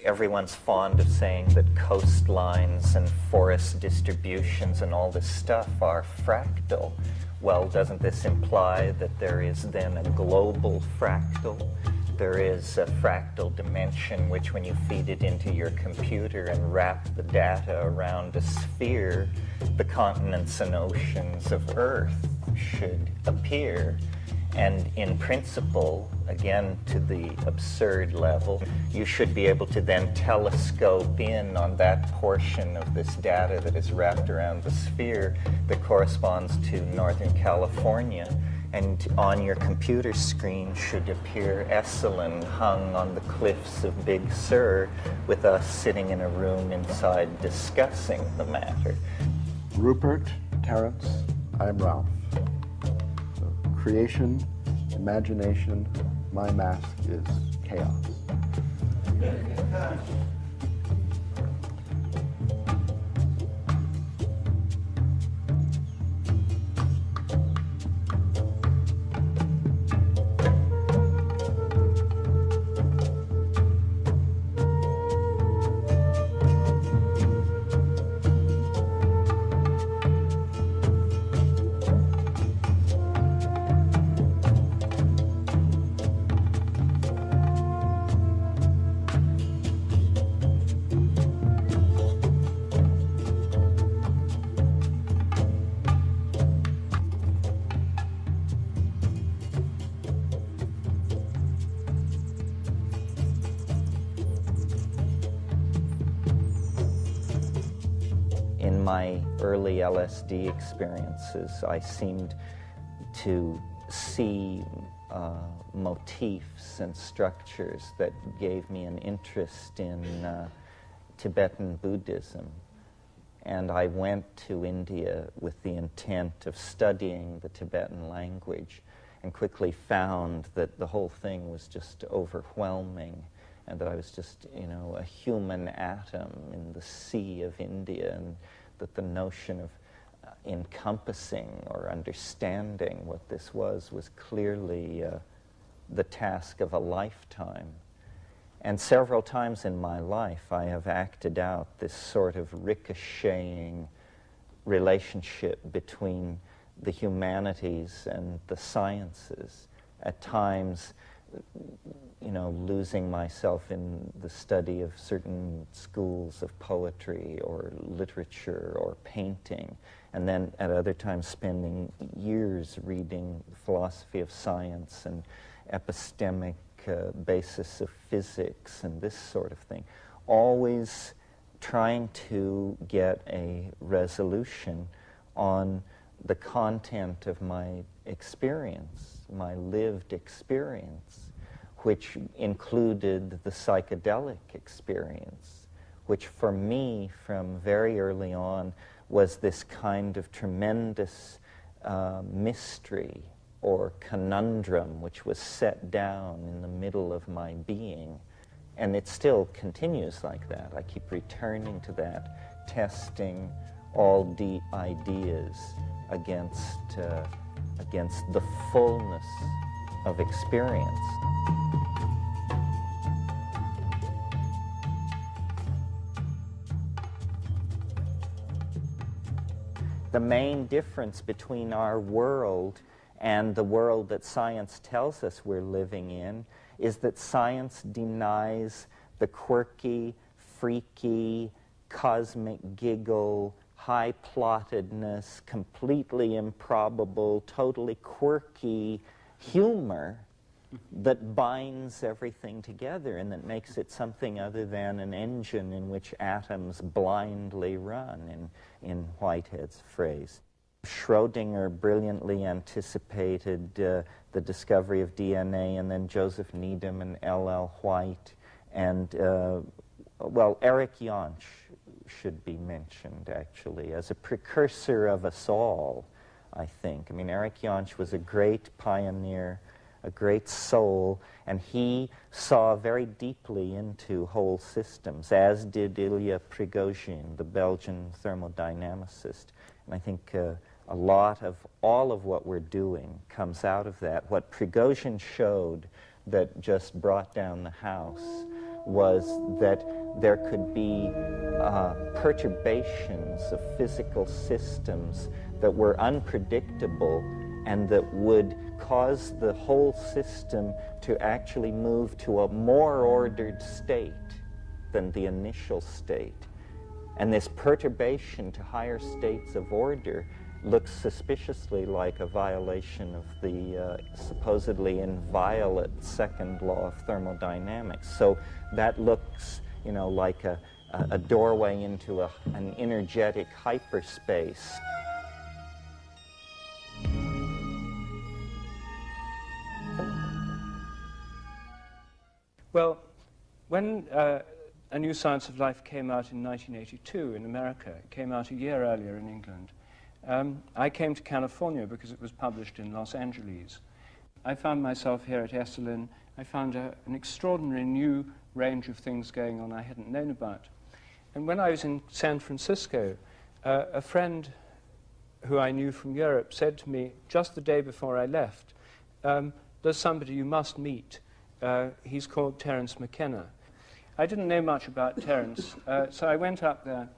everyone's fond of saying that coastlines and forest distributions and all this stuff are fractal. Well, doesn't this imply that there is then a global fractal? There is a fractal dimension which, when you feed it into your computer and wrap the data around a sphere, the continents and oceans of Earth should appear. And in principle, again to the absurd level, you should be able to then telescope in on that portion of this data that is wrapped around the sphere that corresponds to Northern California. And on your computer screen should appear Esalen hung on the cliffs of Big Sur, with us sitting in a room inside discussing the matter. Rupert, Terence, I'm Ralph. So, creation, imagination, my mask is chaos. In my early LSD experiences, I seemed to see motifs and structures that gave me an interest in Tibetan Buddhism. And I went to India with the intent of studying the Tibetan language, and quickly found that the whole thing was just overwhelming, and that I was just, a human atom in the sea of India, and that the notion of encompassing or understanding what this was clearly the task of a lifetime. And several times in my life I have acted out this sort of ricocheting relationship between the humanities and the sciences, at times losing myself in the study of certain schools of poetry or literature or painting, and then at other times spending years reading philosophy of science and epistemic basis of physics and this sort of thing, always trying to get a resolution on the content of my experience, my lived experience, which included the psychedelic experience, which for me from very early on was this kind of tremendous mystery or conundrum which was set down in the middle of my being. And it still continues like that. I keep returning to that, testing all the ideas against the fullness of experience. The main difference between our world and the world that science tells us we're living in is that science denies the quirky, freaky, cosmic giggle, high-plottedness, completely improbable, totally quirky humor that binds everything together and that makes it something other than an engine in which atoms blindly run, in Whitehead's phrase. Schrödinger brilliantly anticipated the discovery of DNA, and then Joseph Needham and L.L. White, and, Eric Jantsch should be mentioned, actually, as a precursor of us all, I think. I mean, Eric Jantsch was a great pioneer, a great soul, and he saw very deeply into whole systems, as did Ilya Prigozhin, the Belgian thermodynamicist. And I think a lot of all of what we're doing comes out of that. What Prigozhin showed that just brought down the house was that there could be perturbations of physical systems that were unpredictable and that would cause the whole system to actually move to a more ordered state than the initial state. And this perturbation to higher states of order looks suspiciously like a violation of the supposedly inviolate second law of thermodynamics. So that looks, you know, like a doorway into an energetic hyperspace. Well, when A New Science of Life came out in 1982 in America, it came out a year earlier in England, I came to California because it was published in Los Angeles. I found myself here at Esalen. I found an extraordinary new range of things going on I hadn't known about. And when I was in San Francisco, a friend who I knew from Europe said to me, just the day before I left, there's somebody you must meet. He's called Terence McKenna. I didn't know much about Terence, so I went up there,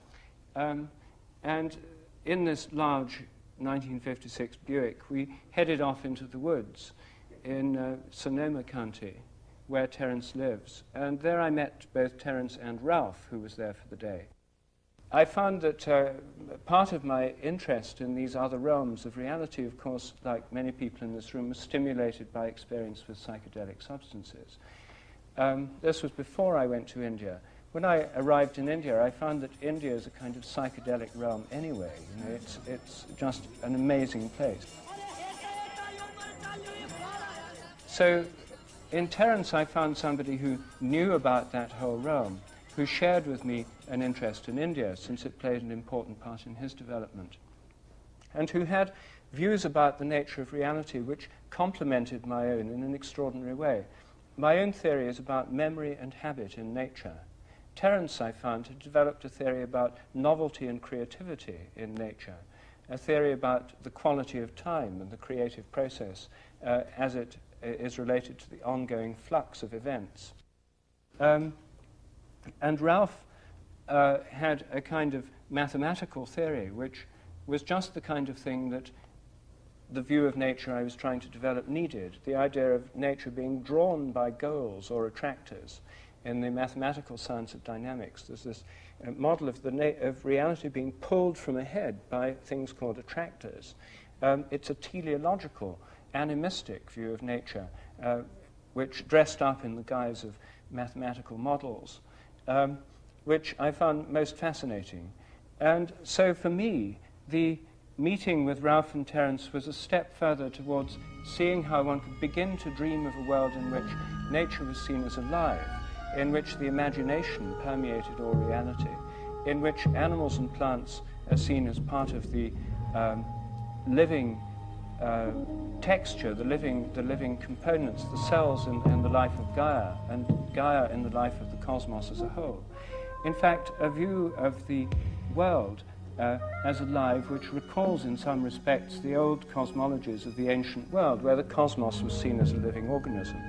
and in this large 1956 Buick, we headed off into the woods in Sonoma County, where Terence lives. And there I met both Terence and Ralph, who was there for the day. I found that part of my interest in these other realms of reality, of course, like many people in this room, was stimulated by experience with psychedelic substances. This was before I went to India. When I arrived in India, I found that India is a kind of psychedelic realm anyway. You know, it's just an amazing place. So in Terence, I found somebody who knew about that whole realm, who shared with me an interest in India, since it played an important part in his development, and who had views about the nature of reality which complemented my own in an extraordinary way. My own theory is about memory and habit in nature. Terence, I found, had developed a theory about novelty and creativity in nature, a theory about the quality of time and the creative process as it is related to the ongoing flux of events. And Ralph had a kind of mathematical theory, which was just the kind of thing that the view of nature I was trying to develop needed, the idea of nature being drawn by goals or attractors. In the mathematical science of dynamics, there's this model of of reality being pulled from ahead by things called attractors. It's a teleological, animistic view of nature, which dressed up in the guise of mathematical models, which I found most fascinating. And so for me, the meeting with Ralph and Terence was a step further towards seeing how one could begin to dream of a world in which nature was seen as alive, in which the imagination permeated all reality, in which animals and plants are seen as part of the living texture, the living components, the cells in the life of Gaia, and Gaia in the life of the cosmos as a whole. In fact, a view of the world as alive, which recalls in some respects the old cosmologies of the ancient world, where the cosmos was seen as a living organism,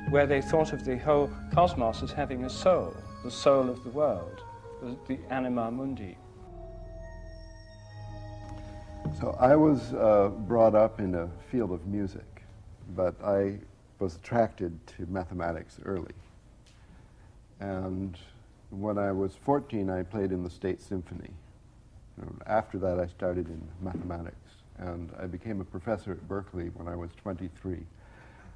where they thought of the whole cosmos as having a soul, the soul of the world, the anima mundi. So I was brought up in a field of music, but I was attracted to mathematics early. And when I was 14, I played in the State Symphony. After that, I started in mathematics, and I became a professor at Berkeley when I was 23.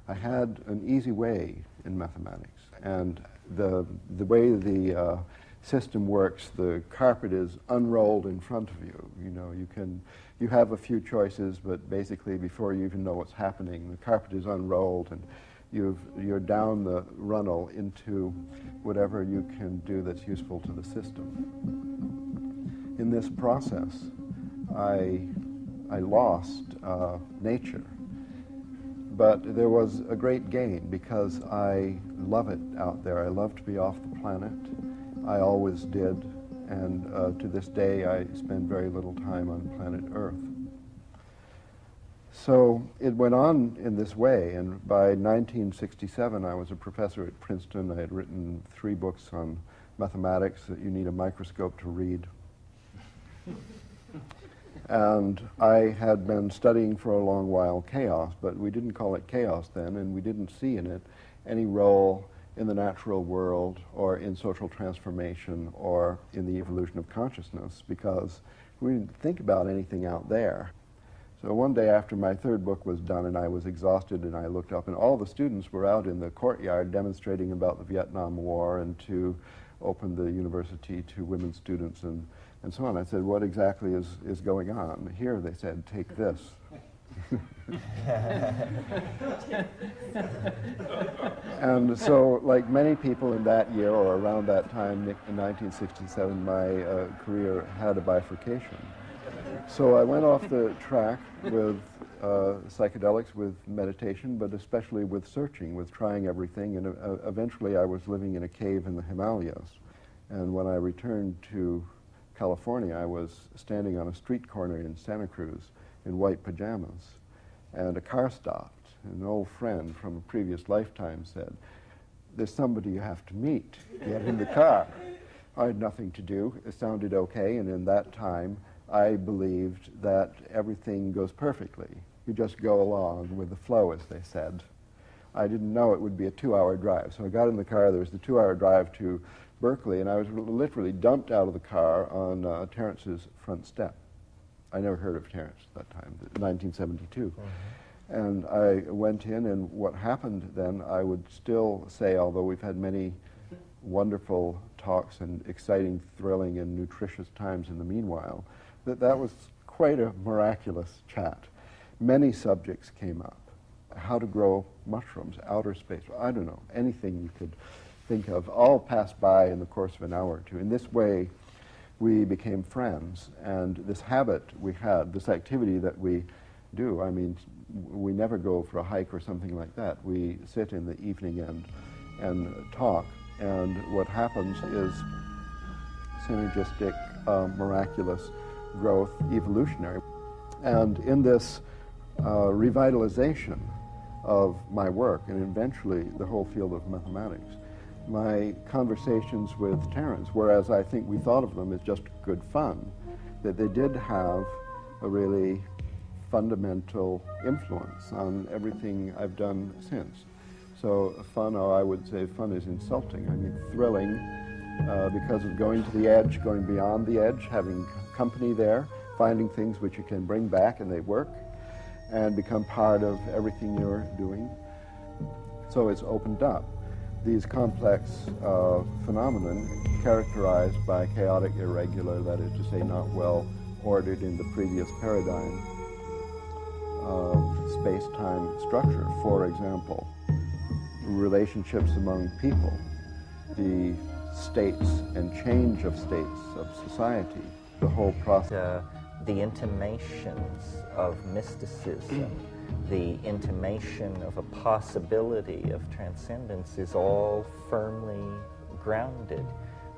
I had an easy way in mathematics, and the way the system works, the carpet is unrolled in front of you. You know, you have a few choices, but basically before you even know what's happening, the carpet is unrolled, and you're down the runnel into whatever you can do that's useful to the system. In this process, I lost nature, but there was a great gain because I love it out there. I love to be off the planet. I always did, and to this day I spend very little time on planet Earth. So it went on in this way, and by 1967 I was a professor at Princeton. I had written 3 books on mathematics that you need a microscope to read. And I had been studying for a long while chaos, but we didn't call it chaos then, and we didn't see in it any role in the natural world or in social transformation or in the evolution of consciousness, because we didn't think about anything out there. So one day after my 3rd book was done and I was exhausted, and I looked up and all the students were out in the courtyard demonstrating about the Vietnam War and to open the university to women students and so on. I said, what exactly is going on? Here, they said, take this. And so, like many people in that year or around that time, in 1967, my career had a bifurcation. So I went off the track with psychedelics, with meditation, but especially with searching, with trying everything, and eventually I was living in a cave in the Himalayas. And when I returned to California, I was standing on a street corner in Santa Cruz in white pajamas, and a car stopped. An old friend from a previous lifetime said, "There's somebody you have to meet. Get in the car." I had nothing to do. It sounded okay, and in that time, I believed that everything goes perfectly. You just go along with the flow, as they said. I didn't know it would be a 2-hour drive. So I got in the car. There was the 2-hour drive to Berkeley, and I was literally dumped out of the car on Terence's front step. I never heard of Terence at that time, 1972. Mm-hmm. And I went in, and what happened then, I would still say, although we've had many wonderful talks and exciting, thrilling, and nutritious times in the meanwhile, that was quite a miraculous chat. Many subjects came up. How to grow mushrooms, outer space, I don't know, anything you could think of, all passed by in the course of an hour or two. In this way, we became friends, and this habit we had, this activity that we do, I mean, we never go for a hike or something like that. We sit in the evening and talk, and what happens is synergistic, miraculous growth, evolutionary. And in this revitalization of my work, and eventually the whole field of mathematics, my conversations with Terence, whereas I think we thought of them as just good fun, that they did have a really fundamental influence on everything I've done since. So fun, or I would say fun is insulting. I mean, thrilling because of going to the edge, going beyond the edge, having company there, finding things which you can bring back and they work, and become part of everything you're doing. So it's opened up these complex phenomenon characterized by chaotic, irregular, that is to say, not well ordered in the previous paradigm of space-time structure. For example, relationships among people, the states and change of states of society, the whole process. The intimations of mysticism, the intimation of a possibility of transcendence is all firmly grounded.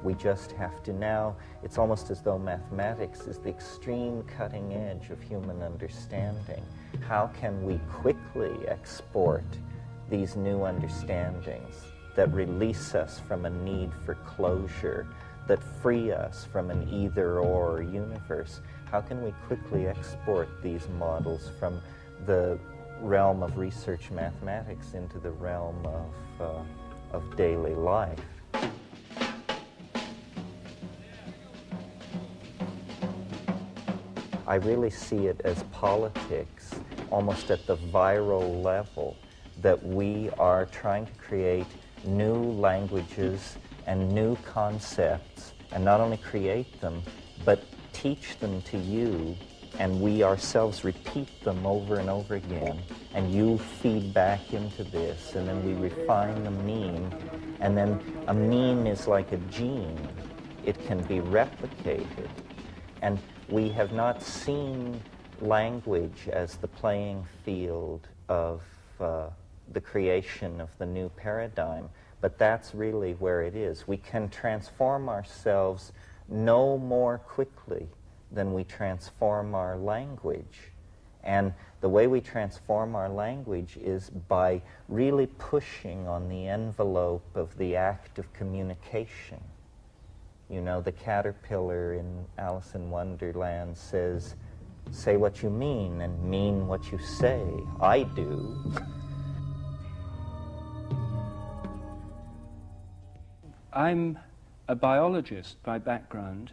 We just have to now, it's almost as though mathematics is the extreme cutting edge of human understanding. How can we quickly export these new understandings that release us from a need for closure, that free us from an either-or universe? How can we quickly export these models from the realm of research mathematics into the realm of daily life? I really see it as politics, almost at the viral level, that we are trying to create new languages and new concepts, and not only create them, but teach them to you, and we ourselves repeat them over and over again, and you feed back into this, and then we refine the mean, and then a mean is like a gene. It can be replicated, and we have not seen language as the playing field of the creation of the new paradigm, but that's really where it is. We can transform ourselves no more quickly than we transform our language. And The way we transform our language is by really pushing on the envelope of the act of communication. You know, the caterpillar in Alice in Wonderland says, say what you mean and mean what you say. I do. I'm a biologist by background.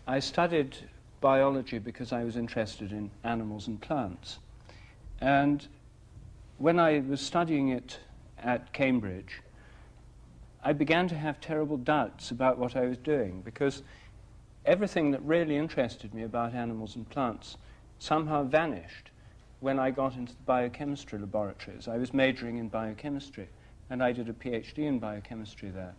I studied biology because I was interested in animals and plants. And when I was studying it at Cambridge, I began to have terrible doubts about what I was doing, because everything that really interested me about animals and plants somehow vanished when I got into the biochemistry laboratories. I was majoring in biochemistry, and I did a PhD in biochemistry there.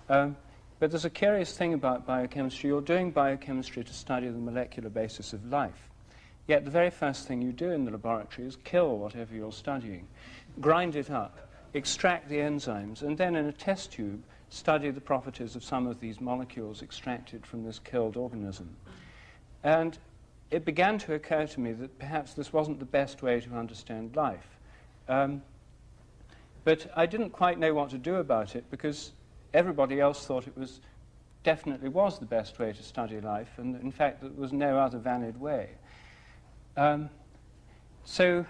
But there's a curious thing about biochemistry. You're doing biochemistry to study the molecular basis of life. Yet the very first thing you do in the laboratory is kill whatever you're studying, grind it up, extract the enzymes, and then in a test tube study the properties of some of these molecules extracted from this killed organism. And it began to occur to me that perhaps this wasn't the best way to understand life. But I didn't quite know what to do about it, because everybody else thought it was definitely was the best way to study life, and in fact there was no other valid way. So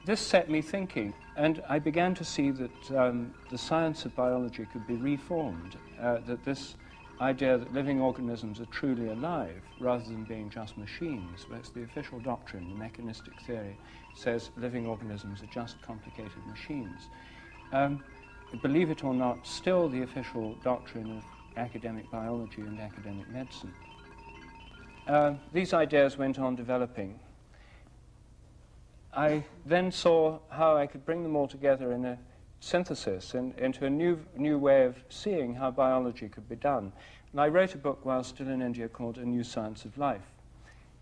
this set me thinking, and I began to see that the science of biology could be reformed, that this idea that living organisms are truly alive rather than being just machines. That's the official doctrine. The mechanistic theory says living organisms are just complicated machines. Believe it or not, still the official doctrine of academic biology and academic medicine. These ideas went on developing. I then saw how I could bring them all together in a synthesis and into a new way of seeing how biology could be done. And I wrote a book while still in India called A New Science of Life.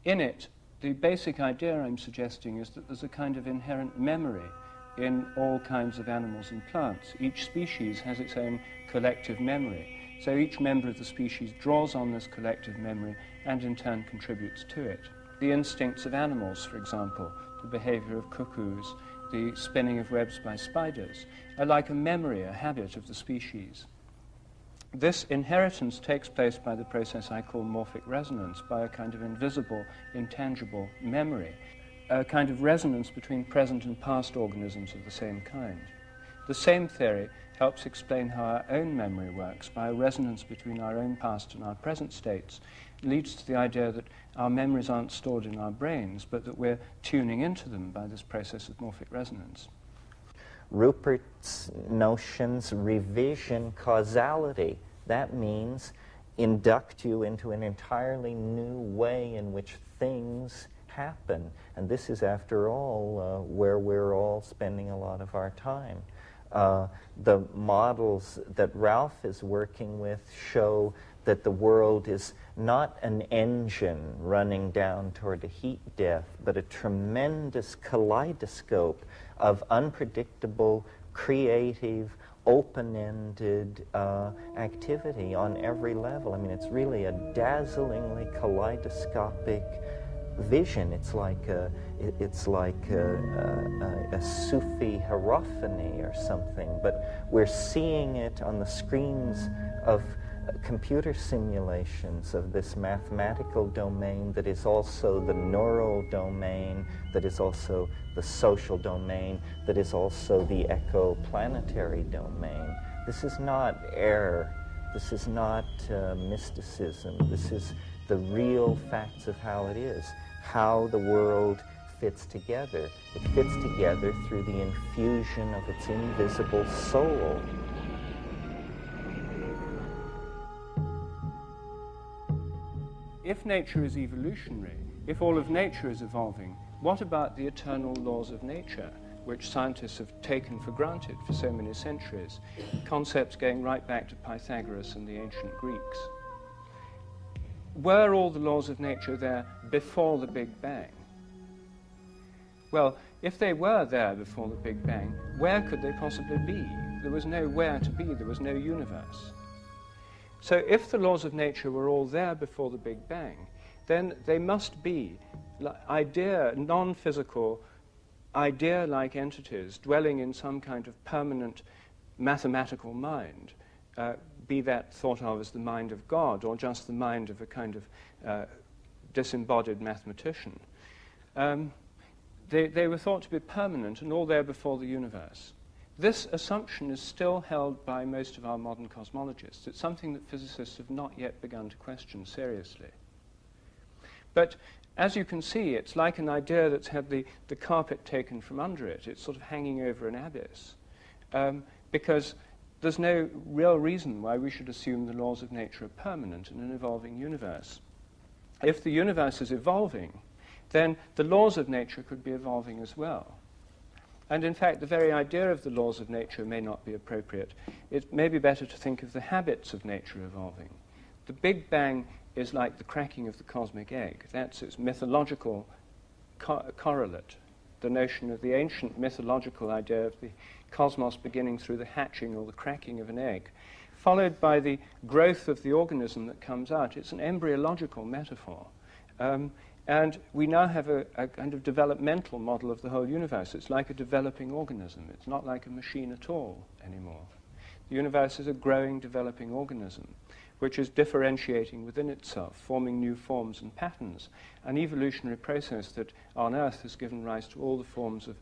In it, the basic idea I'm suggesting is that there's a kind of inherent memory in all kinds of animals and plants. Each species has its own collective memory. So each member of the species draws on this collective memory and in turn contributes to it. The instincts of animals, for example, the behavior of cuckoos, the spinning of webs by spiders, are like a memory, a habit of the species. This inheritance takes place by the process I call morphic resonance, by a kind of invisible, intangible memory, a kind of resonance between present and past organisms of the same kind. The same theory helps explain how our own memory works, by a resonance between our own past and our present states. It leads to the idea that our memories aren't stored in our brains, but that we're tuning into them by this process of morphic resonance. Rupert's notions revision causality. That means induct you into an entirely new way in which things happen. And this is, after all, where we're all spending a lot of our time. The models that Ralph is working with show that the world is not an engine running down toward a heat death, but a tremendous kaleidoscope of unpredictable, creative, open-ended activity on every level. I mean, it's really a dazzlingly kaleidoscopic vision. It's like a Sufi hierophany or something, but we're seeing it on the screens of computer simulations of this mathematical domain that is also the neural domain, that is also the social domain, that is also the ecoplanetary domain. This is not error. This is not mysticism. This is the real facts of how it is, how the world fits together. It fits together through the infusion of its invisible soul. If nature is evolutionary, if all of nature is evolving, what about the eternal laws of nature, which scientists have taken for granted for so many centuries, concepts going right back to Pythagoras and the ancient Greeks? Were all the laws of nature there before the Big Bang? Well, if they were there before the Big Bang, where could they possibly be? There was nowhere to be, there was no universe. So if the laws of nature were all there before the Big Bang, then they must be non-physical, idea-like entities dwelling in some kind of permanent mathematical mind, be that thought of as the mind of God or just the mind of a kind of disembodied mathematician. They were thought to be permanent and all there before the universe. This assumption is still held by most of our modern cosmologists. It's something that physicists have not yet begun to question seriously. But as you can see, it's like an idea that's had the carpet taken from under it. It's sort of hanging over an abyss. Because there's no real reason why we should assume the laws of nature are permanent in an evolving universe. If the universe is evolving, then the laws of nature could be evolving as well. And in fact, the very idea of the laws of nature may not be appropriate. It may be better to think of the habits of nature evolving. The Big Bang is like the cracking of the cosmic egg. That's its mythological correlate, the notion of the ancient mythological idea of the cosmos beginning through the hatching or the cracking of an egg, followed by the growth of the organism that comes out. It's an embryological metaphor. And we now have a kind of developmental model of the whole universe. It's like a developing organism. It's not like a machine at all anymore. The universe is a growing, developing organism, which is differentiating within itself, forming new forms and patterns, an evolutionary process that on Earth has given rise to all the forms of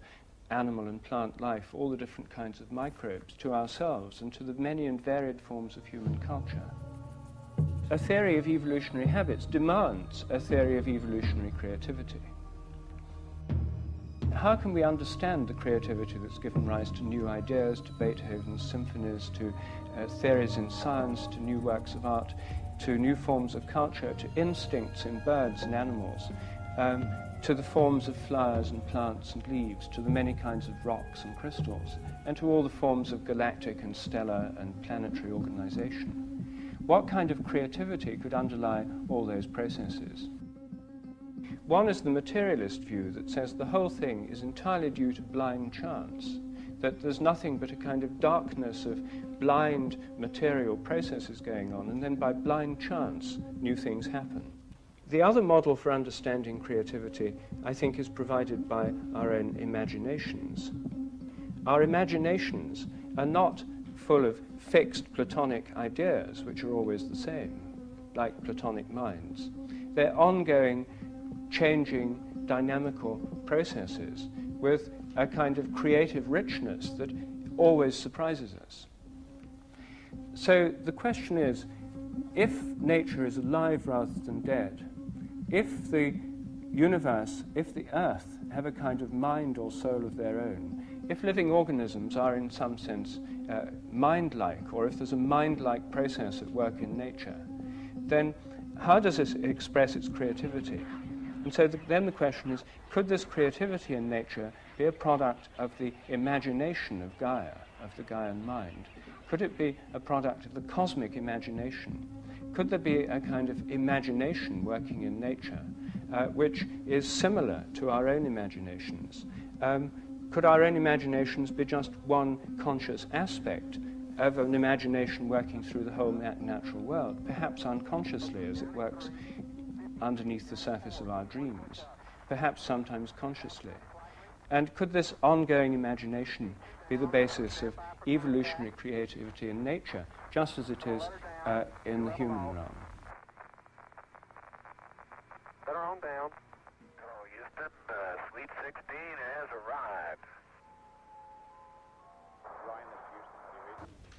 animal and plant life, all the different kinds of microbes, to ourselves, and to the many and varied forms of human culture. A theory of evolutionary habits demands a theory of evolutionary creativity. How can we understand the creativity that's given rise to new ideas, to Beethoven's symphonies, to theories in science, to new works of art, to new forms of culture, to instincts in birds and animals, to the forms of flowers and plants and leaves, to the many kinds of rocks and crystals, and to all the forms of galactic and stellar and planetary organization? What kind of creativity could underlie all those processes? One is the materialist view that says the whole thing is entirely due to blind chance, that there's nothing but a kind of darkness of blind material processes going on, and then by blind chance, new things happen. The other model for understanding creativity, I think, is provided by our own imaginations. Our imaginations are not full of fixed Platonic ideas, which are always the same, like Platonic minds. They're ongoing, changing, dynamical processes with a kind of creative richness that always surprises us. So the question is, if nature is alive rather than dead, if the universe, if the Earth have a kind of mind or soul of their own, if living organisms are in some sense mind-like, or if there's a mind-like process at work in nature, then how does it express its creativity? And so then the question is, could this creativity in nature be a product of the imagination of Gaia, of the Gaian mind? Could it be a product of the cosmic imagination? Could there be a kind of imagination working in nature which is similar to our own imaginations? Could our own imaginations be just one conscious aspect of an imagination working through the whole natural world, perhaps unconsciously as it works underneath the surface of our dreams, perhaps sometimes consciously? And could this ongoing imagination be the basis of evolutionary creativity in nature, just as it is in the human realm? Center on down. Hello, Houston. Suite 16 has arrived.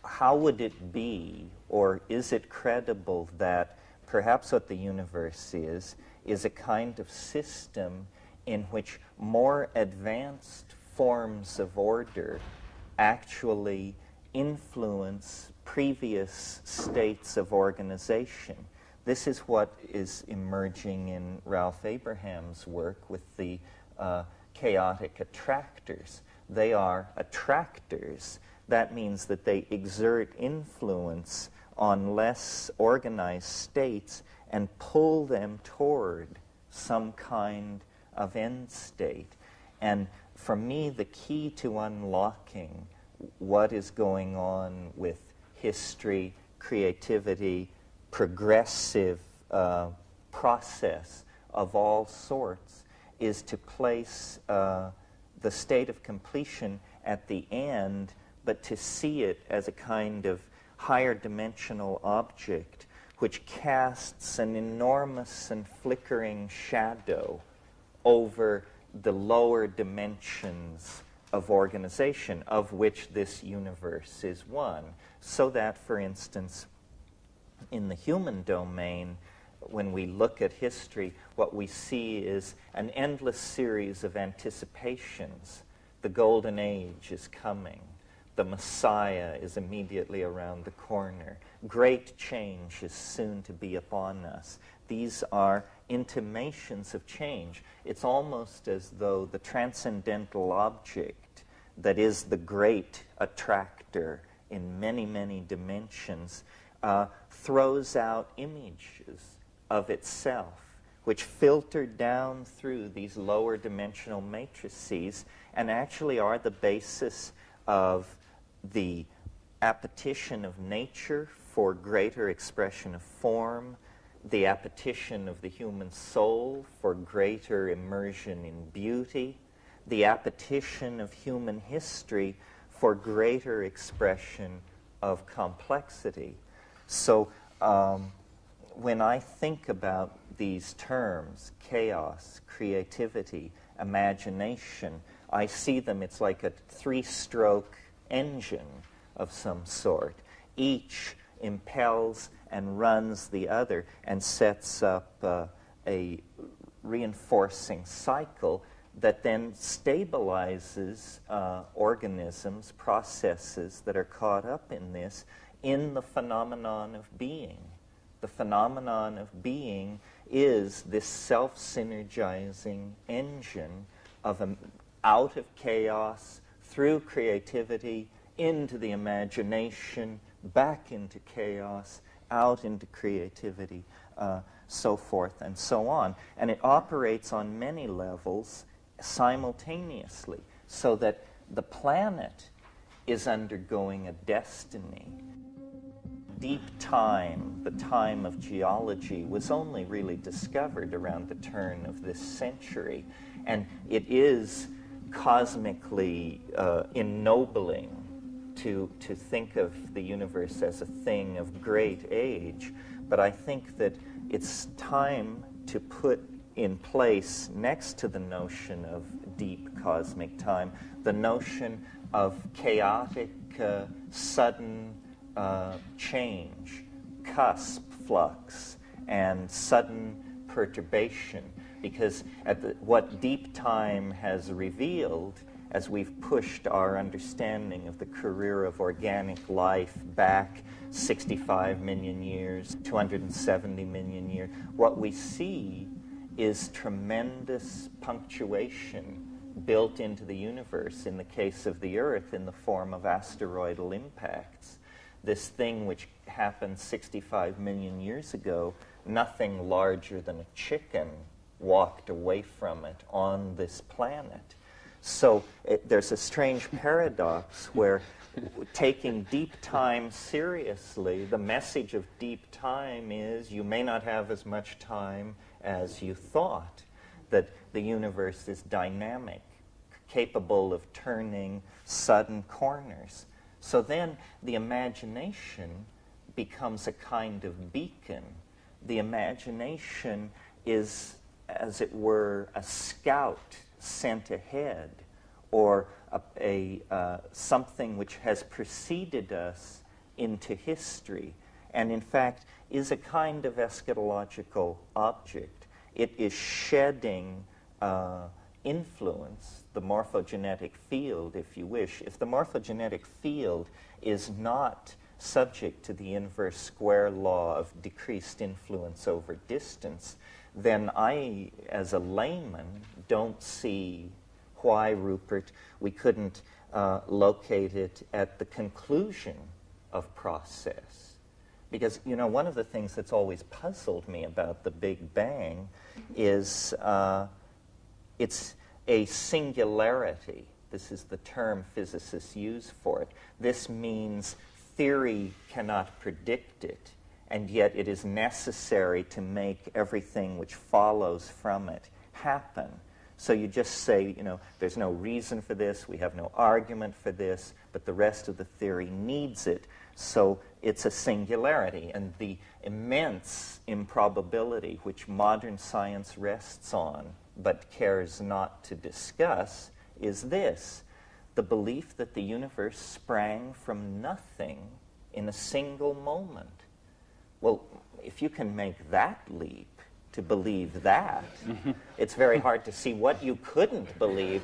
How would it be, or is it credible, that perhaps what the universe is a kind of system in which more advanced forms of order actually influence previous states of organization? This is what is emerging in Ralph Abraham's work with the chaotic attractors. They are attractors. That means that they exert influence on less organized states and pull them toward some kind of end state. And for me, the key to unlocking what is going on with history, creativity, progressive process of all sorts is to place the state of completion at the end, but to see it as a kind of higher dimensional object which casts an enormous and flickering shadow over the lower dimensions of organization, of which this universe is one. So that, for instance, in the human domain, when we look at history, what we see is an endless series of anticipations. The golden age is coming. The Messiah is immediately around the corner. Great change is soon to be upon us. These are intimations of change. It's almost as though the transcendental object that is the great attractor in many, many dimensions throws out images of itself, which filter down through these lower dimensional matrices and actually are the basis of the appetition of nature for greater expression of form, the appetition of the human soul for greater immersion in beauty, the appetition of human history for greater expression of complexity. So when I think about these terms, chaos, creativity, imagination, I see them, it's like a three-stroke engine of some sort. Each impels and runs the other and sets up a reinforcing cycle that then stabilizes organisms, processes that are caught up in this, in the phenomenon of being. The phenomenon of being is this self-synergizing engine of out of chaos, through creativity, into the imagination, back into chaos, out into creativity, so forth and so on. And it operates on many levels simultaneously, so that the planet is undergoing a destiny. Deep time, the time of geology, was only really discovered around the turn of this century, and it is cosmically ennobling to think of the universe as a thing of great age, but I think that it's time to put in place, next to the notion of deep cosmic time, the notion of chaotic, sudden change, cusp flux, and sudden perturbation. Because what deep time has revealed, as we've pushed our understanding of the career of organic life back 65 million years, 270 million years, what we see is tremendous punctuation built into the universe, in the case of the Earth, in the form of asteroidal impacts. This thing which happened 65 million years ago, nothing larger than a chicken walked away from it on this planet. So there's a strange paradox where taking deep time seriously, the message of deep time is you may not have as much time as you thought, that the universe is dynamic, capable of turning sudden corners. So then the imagination becomes a kind of beacon. The imagination is, as it were, a scout sent ahead, or something which has preceded us into history, and in fact is a kind of eschatological object. It is shedding influence, the morphogenetic field, if you wish. If the morphogenetic field is not subject to the inverse square law of decreased influence over distance, then I, as a layman, don't see why, Rupert, we couldn't locate it at the conclusion of process. Because, you know, one of the things that's always puzzled me about the Big Bang is it's a singularity. This is the term physicists use for it. This means theory cannot predict it, and yet it is necessary to make everything which follows from it happen. So you just say, there's no reason for this, we have no argument for this, but the rest of the theory needs it. So it's a singularity. And the immense improbability which modern science rests on but cares not to discuss is this: the belief that the universe sprang from nothing in a single moment. Well, if you can make that leap, to believe that, it's very hard to see what you couldn't believe.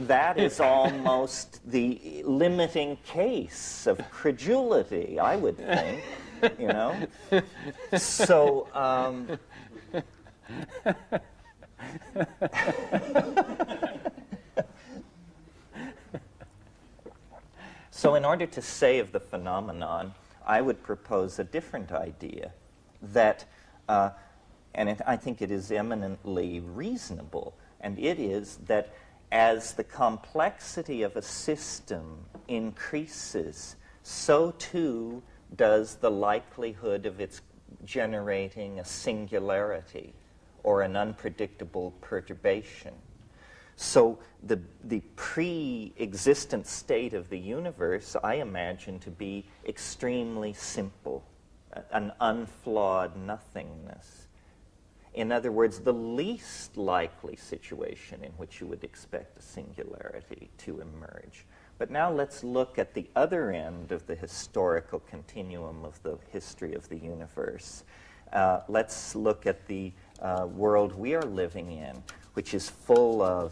That is almost the limiting case of credulity, I would think, So, so in order to say of the phenomenon, I would propose a different idea, that I think it is eminently reasonable, and it is that as the complexity of a system increases, so too does the likelihood of its generating a singularity or an unpredictable perturbation. So the pre-existent state of the universe I imagine to be extremely simple, an unflawed nothingness. In other words, the least likely situation in which you would expect a singularity to emerge. But now let's look at the other end of the historical continuum of the history of the universe. Let's look at the world we are living in, which is full of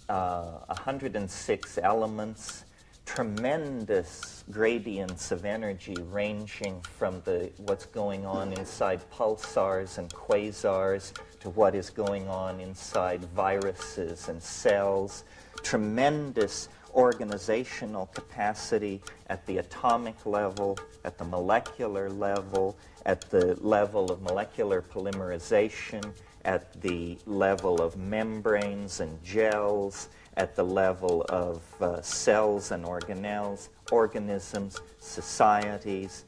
106 elements, tremendous gradients of energy ranging from what's going on inside pulsars and quasars to what is going on inside viruses and cells, tremendous organizational capacity at the atomic level, at the molecular level, at the level of molecular polymerization, at the level of membranes and gels, at the level of cells and organelles, organisms, societies,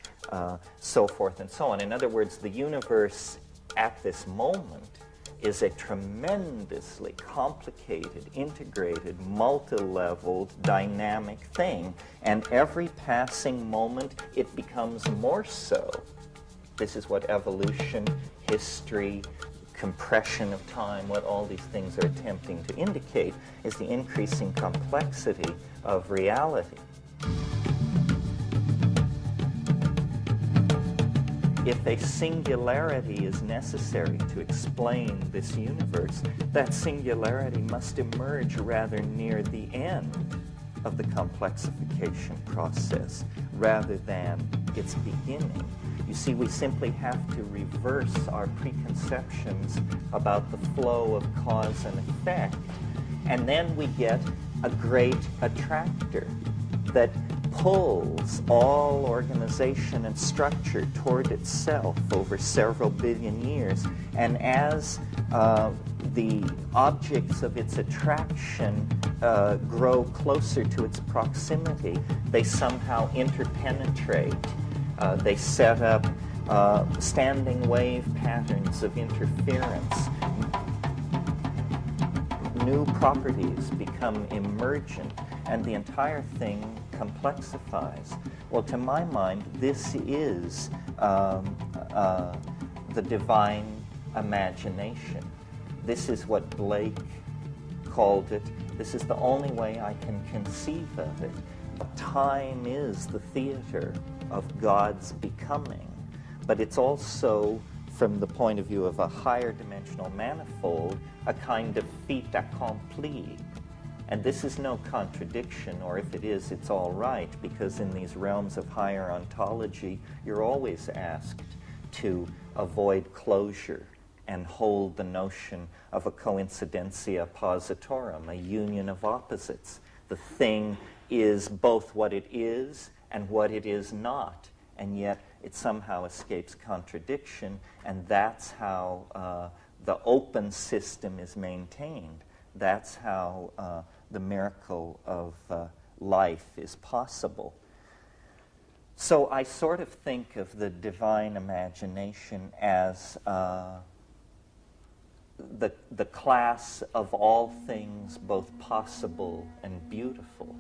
so forth and so on. In other words, the universe at this moment is a tremendously complicated, integrated, multi-leveled, dynamic thing, and every passing moment it becomes more so. This is what evolution, history, compression of time, what all these things are attempting to indicate, is the increasing complexity of reality. If a singularity is necessary to explain this universe, that singularity must emerge rather near the end of the complexification process, rather than its beginning. You see, we simply have to reverse our preconceptions about the flow of cause and effect, and then we get a great attractor that pulls all organization and structure toward itself over several billion years. And as the objects of its attraction grow closer to its proximity, they somehow interpenetrate. They set up standing wave patterns of interference. New properties become emergent, and the entire thing complexifies. Well, to my mind, this is the divine imagination. This is what Blake called it. This is the only way I can conceive of it. Time is the theater of God's becoming, but it's also, from the point of view of a higher dimensional manifold, a kind of fait accompli. And this is no contradiction, or if it is, it's all right, because in these realms of higher ontology, you're always asked to avoid closure and hold the notion of a coincidentia positorum, a union of opposites. The thing is both what it is and what it is not, and yet it somehow escapes contradiction, and that's how the open system is maintained. That's how the miracle of life is possible. So I sort of think of the divine imagination as the class of all things both possible and beautiful.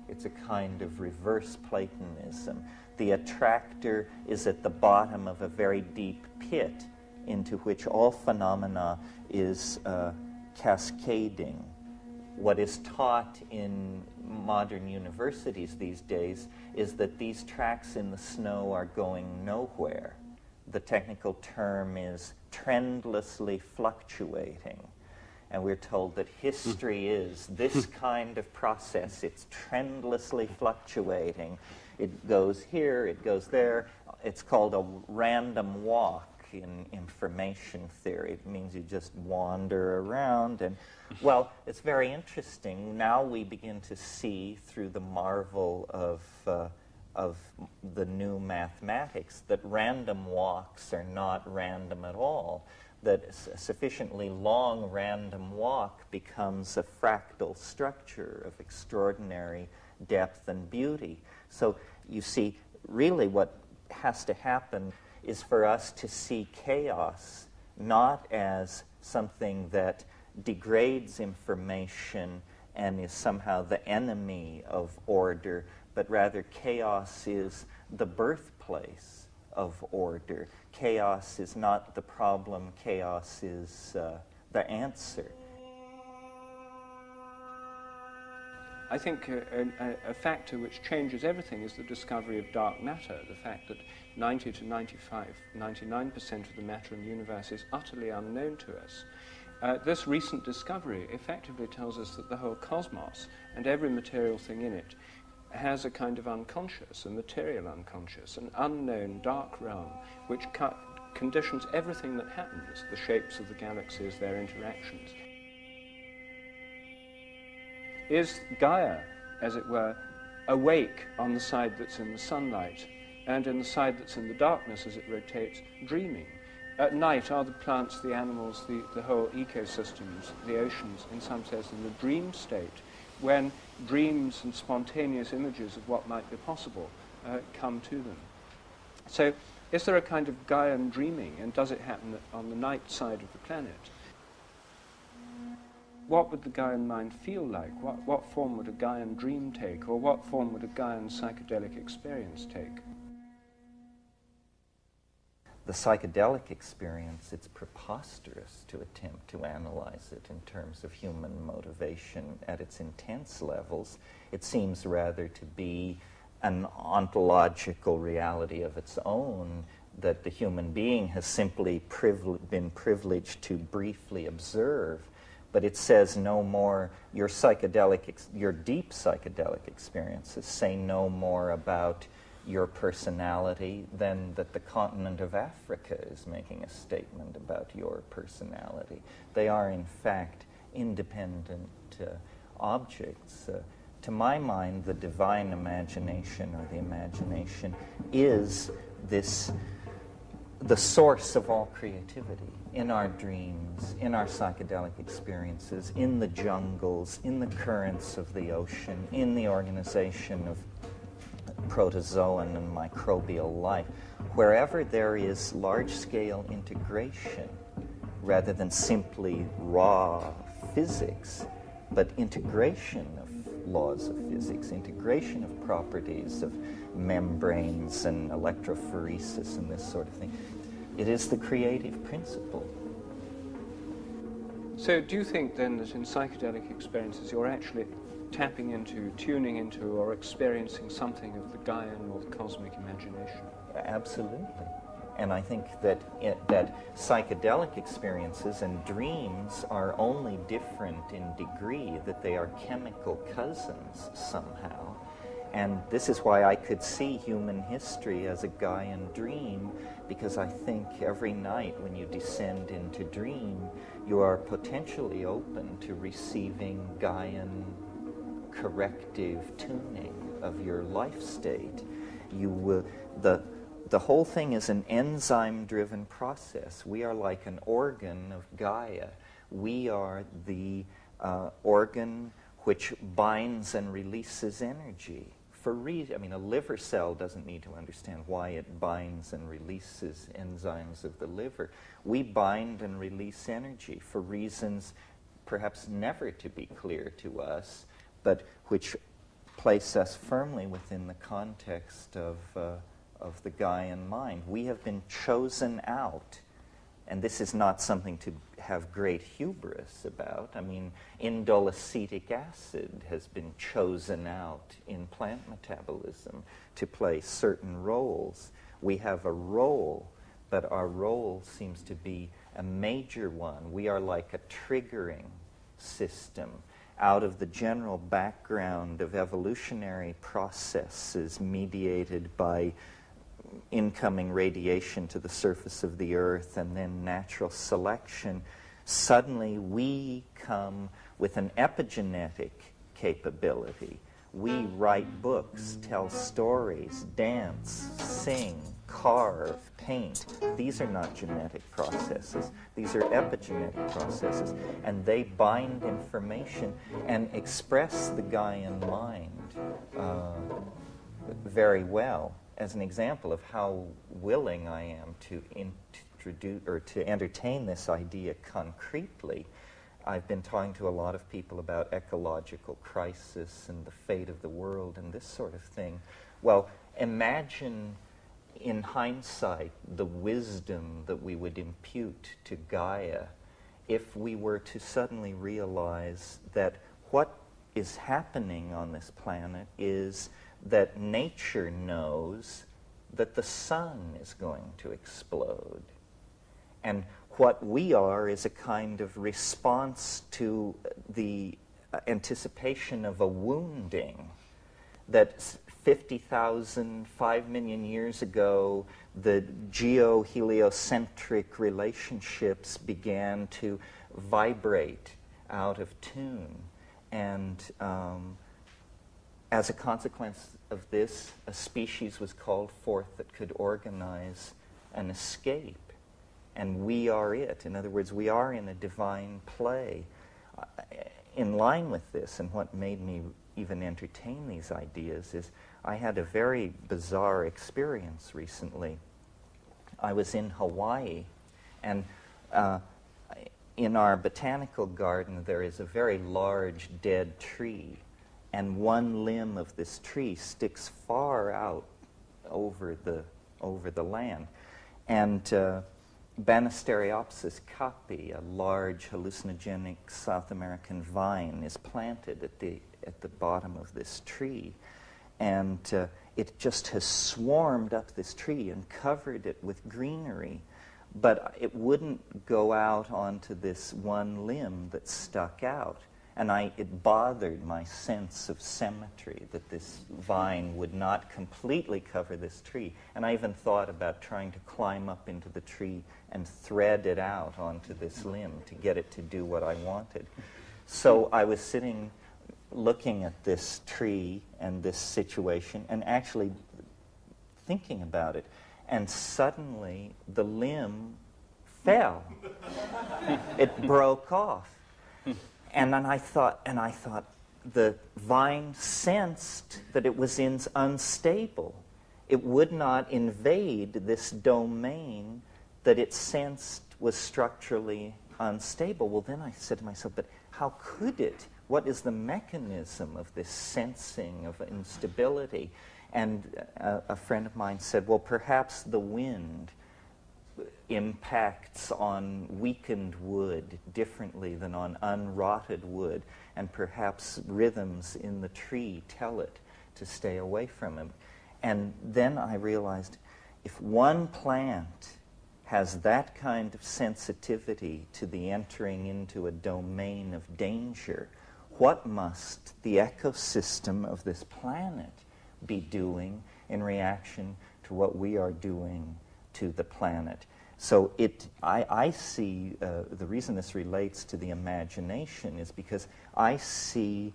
It's a kind of reverse Platonism. The attractor is at the bottom of a very deep pit into which all phenomena is cascading. What is taught in modern universities these days is that these tracks in the snow are going nowhere. The technical term is trendlessly fluctuating. And we're told that history is this kind of process. It's trendlessly fluctuating. It goes here, it goes there. It's called a random walk in information theory. It means you just wander around. And, well, it's very interesting. Now we begin to see through the marvel of the new mathematics that random walks are not random at all, that a sufficiently long random walk becomes a fractal structure of extraordinary depth and beauty. So you see, really what has to happen is for us to see chaos not as something that degrades information and is somehow the enemy of order, but rather chaos is the birthplace of order. Chaos is not the problem, chaos is the answer. I think a factor which changes everything is the discovery of dark matter, the fact that 90 to 99% of the matter in the universe is utterly unknown to us. This recent discovery effectively tells us that the whole cosmos and every material thing in it has a kind of unconscious, a material unconscious, an unknown dark realm which conditions everything that happens, the shapes of the galaxies, their interactions. Is Gaia, as it were, awake on the side that's in the sunlight, and in the side that's in the darkness as it rotates, dreaming? At night, are the plants, the animals, the whole ecosystems, the oceans, in some sense, in the dream state, when dreams and spontaneous images of what might be possible come to them? So, is there a kind of Gaian dreaming, and does it happen on the night side of the planet? What would the Gaian mind feel like? What form would a Gaian dream take, or what form would a Gaian psychedelic experience take? The psychedelic experience, it's preposterous to attempt to analyze it in terms of human motivation at its intense levels. It seems rather to be an ontological reality of its own that the human being has simply been privileged to briefly observe. But it says no more, your deep psychedelic experiences say no more about your personality than that the continent of Africa is making a statement about your personality. They are, in fact, independent objects. To my mind, the divine imagination, or the imagination, is the source of all creativity in our dreams, in our psychedelic experiences, in the jungles, in the currents of the ocean, in the organization of protozoan and microbial life. Wherever there is large-scale integration, rather than simply raw physics, but integration of laws of physics, integration of properties of membranes and electrophoresis and this sort of thing. It is the creative principle. So do you think then that in psychedelic experiences you're actually tapping into, tuning into, or experiencing something of the Gaian or the cosmic imagination? Absolutely. And I think that that psychedelic experiences and dreams are only different in degree, that they are chemical cousins somehow. And this is why I could see human history as a Gaian dream, because I think every night when you descend into dream, you are potentially open to receiving Gaian corrective tuning of your life state. You will, the whole thing is an enzyme-driven process. We are like an organ of Gaia. We are the organ which binds and releases energy for reason. I mean, a liver cell doesn't need to understand why it binds and releases enzymes of the liver. We bind and release energy for reasons perhaps never to be clear to us, but which place us firmly within the context of the Gaian mind. We have been chosen out, and this is not something to have great hubris about. I mean, indole acetic acid has been chosen out in plant metabolism to play certain roles. We have a role, but our role seems to be a major one. We are like a triggering system out of the general background of evolutionary processes mediated by incoming radiation to the surface of the earth and then natural selection. Suddenly we come with an epigenetic capability. We write books, tell stories, dance, sing, carve, paint. These are not genetic processes. These are epigenetic processes. And they bind information and express the Gaian mind very well. As an example of how willing I am to introduce or to entertain this idea concretely, I've been talking to a lot of people about ecological crisis and the fate of the world and this sort of thing. Well, imagine in hindsight the wisdom that we would impute to Gaia if we were to suddenly realize that what is happening on this planet is that nature knows that the sun is going to explode. And what we are is a kind of response to the anticipation of a wounding that 50,000, 5 million years ago, the geo-heliocentric relationships began to vibrate out of tune. And as a consequence of this, a species was called forth that could organize an escape. And we are it. In other words, we are in a divine play. In line with this, and what made me even entertain these ideas, is I had a very bizarre experience recently. I was in Hawaii, and in our botanical garden there is a very large dead tree, and one limb of this tree sticks far out over the land. And Banisteriopsis capi, a large hallucinogenic South American vine, is planted at the bottom of this tree. And it just has swarmed up this tree and covered it with greenery. But it wouldn't go out onto this one limb that stuck out. And it bothered my sense of symmetry that this vine would not completely cover this tree. And I even thought about trying to climb up into the tree and thread it out onto this limb to get it to do what I wanted. So I was sitting looking at this tree and this situation and actually thinking about it. And suddenly the limb fell. It broke off. And then I thought, the vine sensed that it was unstable. It would not invade this domain that it sensed was structurally unstable. Well, then I said to myself, but how could it? What is the mechanism of this sensing of instability? And a friend of mine said, well, perhaps the wind impacts on weakened wood differently than on unrotted wood, and perhaps rhythms in the tree tell it to stay away from him. And then I realized if one plant has that kind of sensitivity to the entering into a domain of danger, what must the ecosystem of this planet be doing in reaction to what we are doing to the planet? So I see, the reason this relates to the imagination is because I see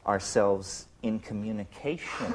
ourselves in communication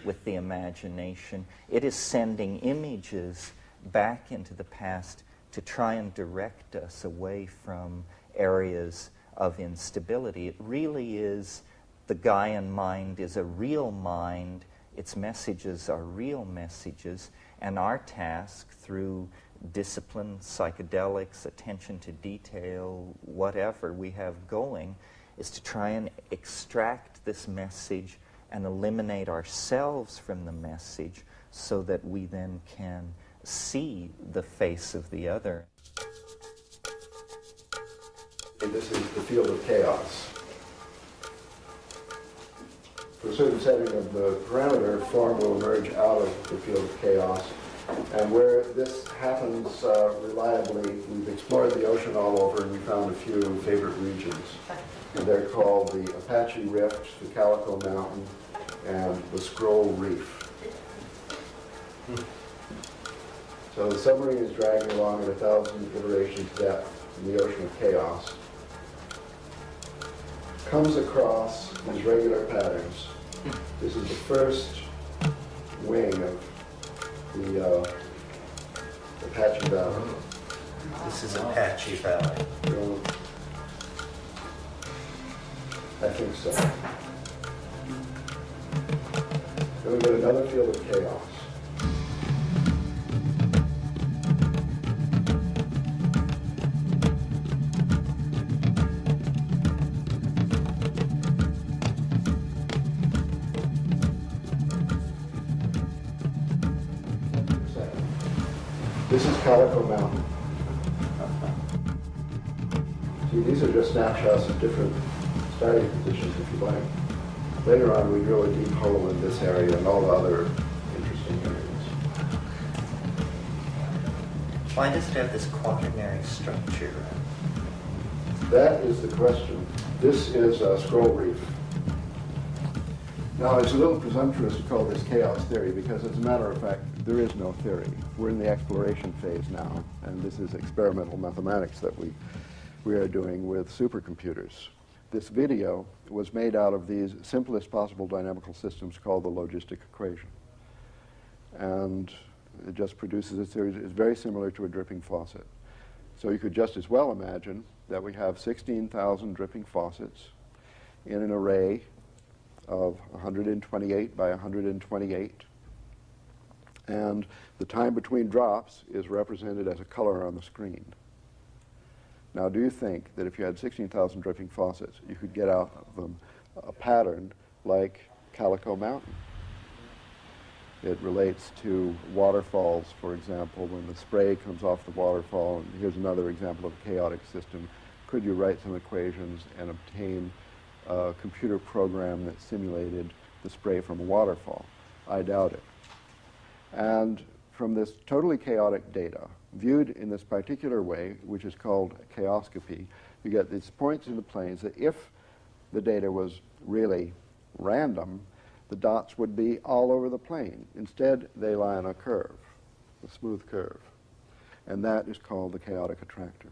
with the imagination. It is sending images back into the past to try and direct us away from areas of instability. It really is the Gaian mind is a real mind, its messages are real messages, and our task through discipline, psychedelics, attention to detail, whatever we have going, is to try and extract this message and eliminate ourselves from the message so that we then can see the face of the other. This is the field of chaos. For a certain setting of the parameter, form will emerge out of the field of chaos. And where this happens reliably, we've explored the ocean all over and we found a few favorite regions. And they're called the Apache Rift, the Calico Mountain, and the Scroll Reef. So the submarine is dragging along at 1,000 iterations depth in the ocean of chaos. Comes across these regular patterns. This is the first wing of the Apache Valley. This is Apache Valley. So, I think so. Then we get another field of chaos. This is Calico Mountain. See, these are just snapshots of different starting positions, if you like. Later on, we drill a deep hole in this area and all the other interesting areas. Why does it have this quaternary structure? That is the question. This is a scroll reef. Now, it's a little presumptuous to call this chaos theory because, as a matter of fact, there is no theory. We're in the exploration phase now, and this is experimental mathematics that we are doing with supercomputers. This video was made out of these simplest possible dynamical systems called the logistic equation. And it just produces a series. It's very similar to a dripping faucet. So you could just as well imagine that we have 16,000 dripping faucets in an array of 128 by 128. And the time between drops is represented as a color on the screen. Now, do you think that if you had 16,000 dripping faucets, you could get out of them a pattern like Calico Mountain? It relates to waterfalls, for example, when the spray comes off the waterfall. And here's another example of a chaotic system. Could you write some equations and obtain a computer program that simulated the spray from a waterfall? I doubt it. And from this totally chaotic data, viewed in this particular way, which is called chaoscopy, you get these points in the planes that if the data was really random, the dots would be all over the plane. Instead, they lie on a curve, a smooth curve. And that is called the chaotic attractor.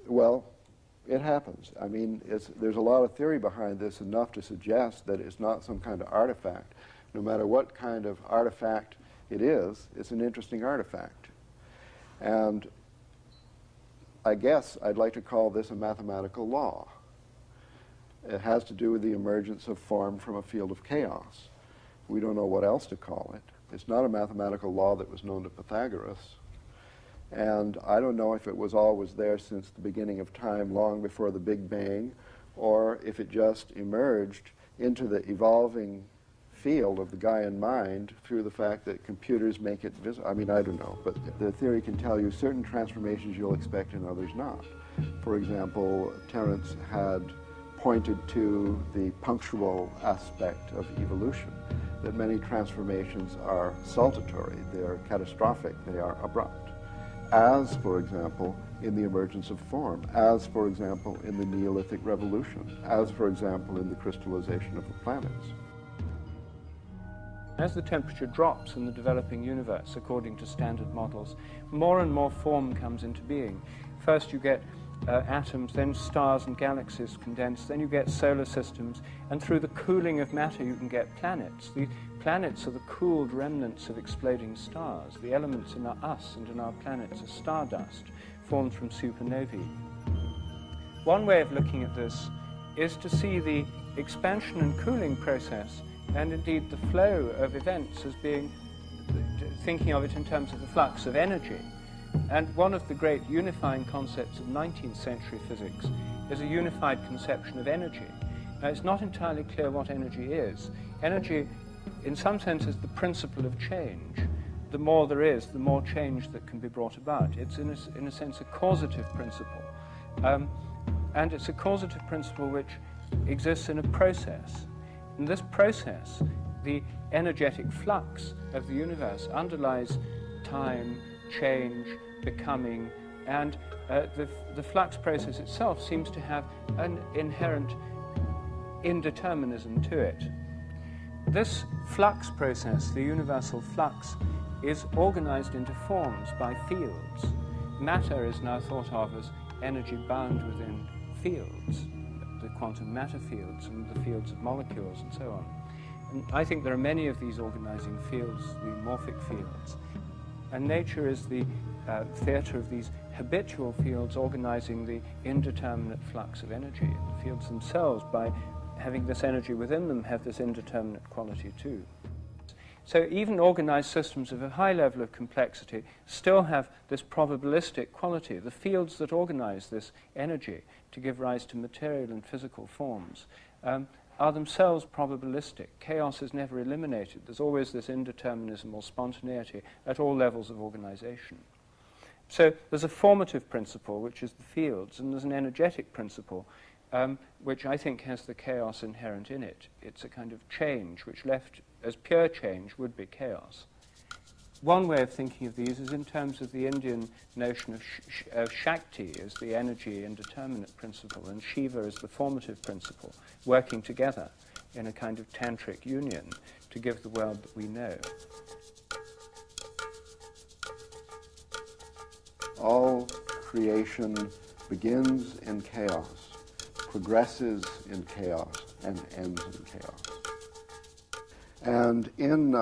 Well, it happens. I mean, there's a lot of theory behind this, enough to suggest that it's not some kind of artifact. No matter what kind of artifact it is, it's an interesting artifact. And I guess I'd like to call this a mathematical law. It has to do with the emergence of form from a field of chaos. We don't know what else to call it. It's not a mathematical law that was known to Pythagoras. And I don't know if it was always there since the beginning of time, long before the Big Bang, or if it just emerged into the evolving field of the Gaian mind through the fact that computers make it visible. I mean, I don't know, but the theory can tell you certain transformations you'll expect and others not. For example, Terence had pointed to the punctual aspect of evolution, that many transformations are saltatory, they are catastrophic, they are abrupt. As, for example, in the emergence of form, as, for example, in the Neolithic Revolution, as, for example, in the crystallization of the planets. As the temperature drops in the developing universe, according to standard models, more and more form comes into being. First you get atoms, then stars and galaxies condense, then you get solar systems, and through the cooling of matter you can get planets. The planets are the cooled remnants of exploding stars. The elements in us and in our planets are stardust, formed from supernovae. One way of looking at this is to see the expansion and cooling process, and indeed the flow of events as being, thinking of it in terms of the flux of energy. And one of the great unifying concepts of 19th century physics is a unified conception of energy. Now, it's not entirely clear what energy is. Energy, in some sense, is the principle of change. The more there is, the more change that can be brought about. It's, in a sense, a causative principle. And it's a causative principle which exists in a process. In this process, the energetic flux of the universe underlies time, change, becoming, and the flux process itself seems to have an inherent indeterminism to it. This flux process, the universal flux, is organized into forms by fields. Matter is now thought of as energy bound within fields, the quantum matter fields and the fields of molecules and so on. And I think there are many of these organizing fields, the morphic fields. And nature is the theatre of these habitual fields organizing the indeterminate flux of energy. And the fields themselves, by having this energy within them, have this indeterminate quality too. So even organized systems of a high level of complexity still have this probabilistic quality. The fields that organize this energy to give rise to material and physical forms are themselves probabilistic. Chaos is never eliminated. There's always this indeterminism or spontaneity at all levels of organization. So there's a formative principle, which is the fields, and there's an energetic principle, which I think has the chaos inherent in it. It's a kind of change, which left as pure change would be chaos. One way of thinking of these is in terms of the Indian notion of Shakti as the energy indeterminate principle, and Shiva as the formative principle, working together in a kind of tantric union to give the world that we know. All creation begins in chaos, progresses in chaos, and ends in chaos. And in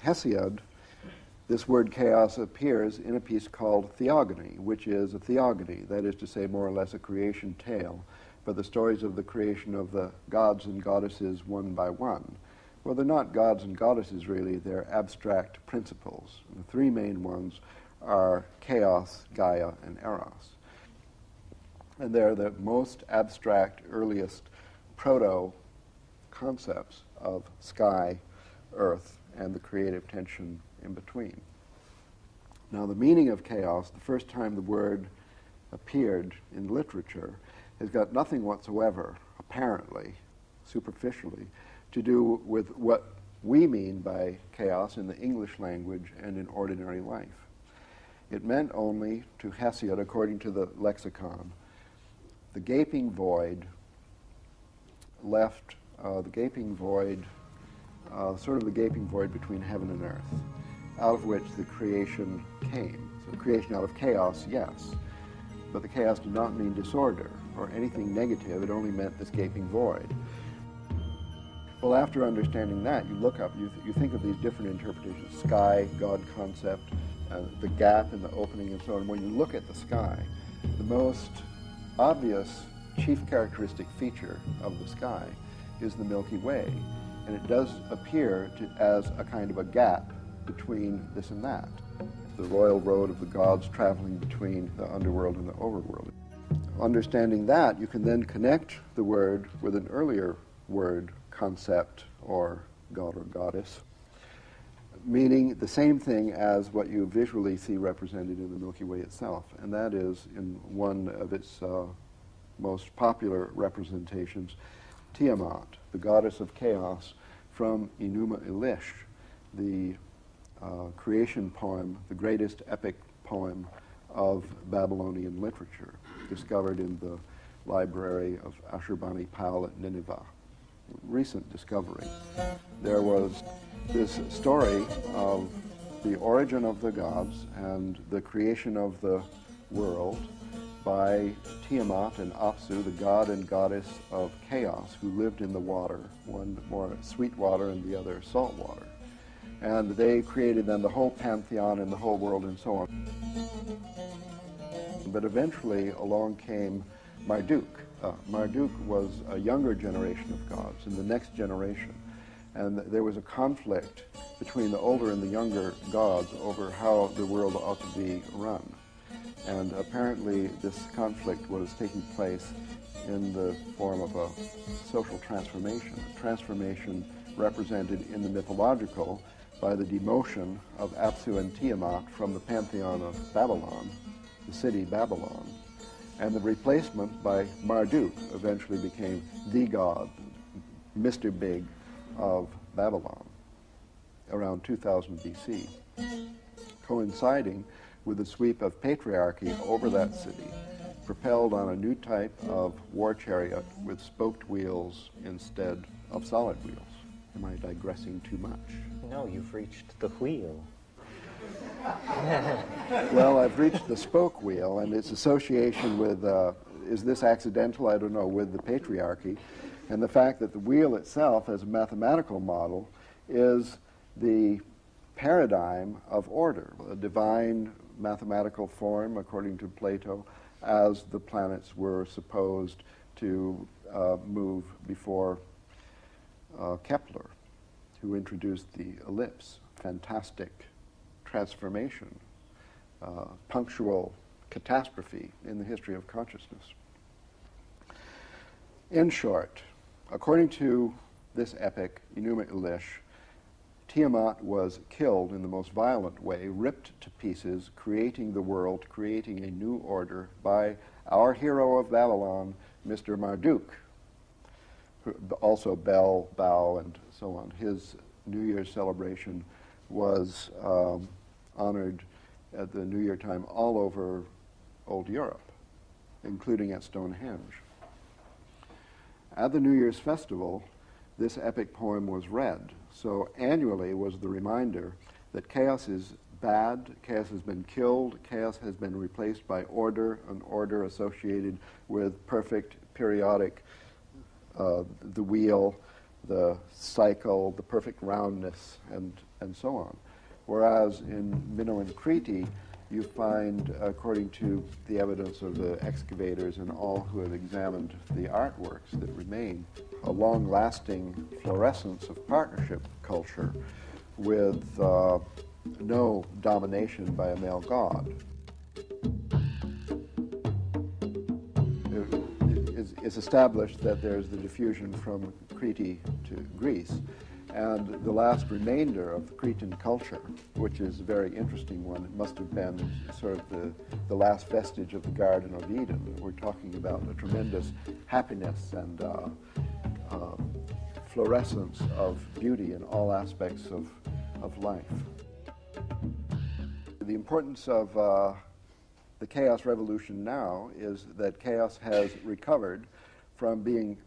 Hesiod, this word chaos appears in a piece called Theogony, which is a theogony, that is to say, more or less a creation tale, but the stories of the creation of the gods and goddesses one by one. Well, they're not gods and goddesses, really. They're abstract principles. And the three main ones are Chaos, Gaia, and Eros. And they're the most abstract, earliest proto-concepts of sky, earth, and the creative tension in between. Now, the meaning of chaos, the first time the word appeared in literature, has got nothing whatsoever, apparently, superficially, to do with what we mean by chaos in the English language and in ordinary life. It meant only, to Hesiod, according to the lexicon, the gaping void left, sort of the gaping void between heaven and earth, out of which the creation came. So creation out of chaos, yes, but the chaos did not mean disorder or anything negative. It only meant this gaping void. Well, after understanding that, you look up, you think of these different interpretations, sky, God concept, the gap in the opening and so on. When you look at the sky, the most obvious chief characteristic feature of the sky is the Milky Way. And it does appear as a kind of a gap between this and that. The royal road of the gods traveling between the underworld and the overworld. Understanding that, you can then connect the word with an earlier word, concept, or god or goddess, meaning the same thing as what you visually see represented in the Milky Way itself. And that is, in one of its most popular representations, Tiamat, the goddess of chaos, from Enuma Elish, the creation poem, the greatest epic poem of Babylonian literature, discovered in the library of Ashurbanipal at Nineveh. Recent discovery. There was this story of the origin of the gods and the creation of the world by Tiamat and Apsu, the god and goddess of chaos, who lived in the water, one more sweet water and the other salt water. And they created then the whole pantheon and the whole world and so on. But eventually along came Marduk, Marduk was a younger generation of gods, in the next generation. And there was a conflict between the older and the younger gods over how the world ought to be run. And apparently this conflict was taking place in the form of a social transformation, a transformation represented in the mythological by the demotion of Apsu and Tiamat from the pantheon of Babylon, the city Babylon, and the replacement by Marduk, eventually became the god, Mr. Big of Babylon, around 2000 BC, coinciding with the sweep of patriarchy over that city, propelled on a new type of war chariot with spoked wheels instead of solid wheels. Am I digressing too much? No, you've reached the wheel. Well, I've reached the spoke wheel and its association with, is this accidental? I don't know, with the patriarchy. And the fact that the wheel itself, as a mathematical model, is the paradigm of order, a divine mathematical form, according to Plato, as the planets were supposed to move before Kepler, who introduced the ellipse. Fantastic transformation, punctual catastrophe in the history of consciousness. In short, according to this epic, Enuma Elish, Tiamat was killed in the most violent way, ripped to pieces, creating the world, creating a new order by our hero of Babylon, Mr. Marduk, also Bel, Bao, and so on. His New Year's celebration was honored at the New Year time all over Old Europe, including at Stonehenge. At the New Year's festival, this epic poem was read. So annually was the reminder that chaos is bad, chaos has been killed, chaos has been replaced by order, an order associated with perfect periodic, the wheel, the cycle, the perfect roundness, and so on. Whereas in Minoan Crete, you find, according to the evidence of the excavators and all who have examined the artworks that remain, a long-lasting fluorescence of partnership culture with no domination by a male god. It's established that there's the diffusion from Crete to Greece, and the last remainder of the Cretan culture, which is a very interesting one, it must have been sort of the last vestige of the Garden of Eden. We're talking about a tremendous happiness and fluorescence of beauty in all aspects of life. The importance of the chaos revolution now is that chaos has recovered from being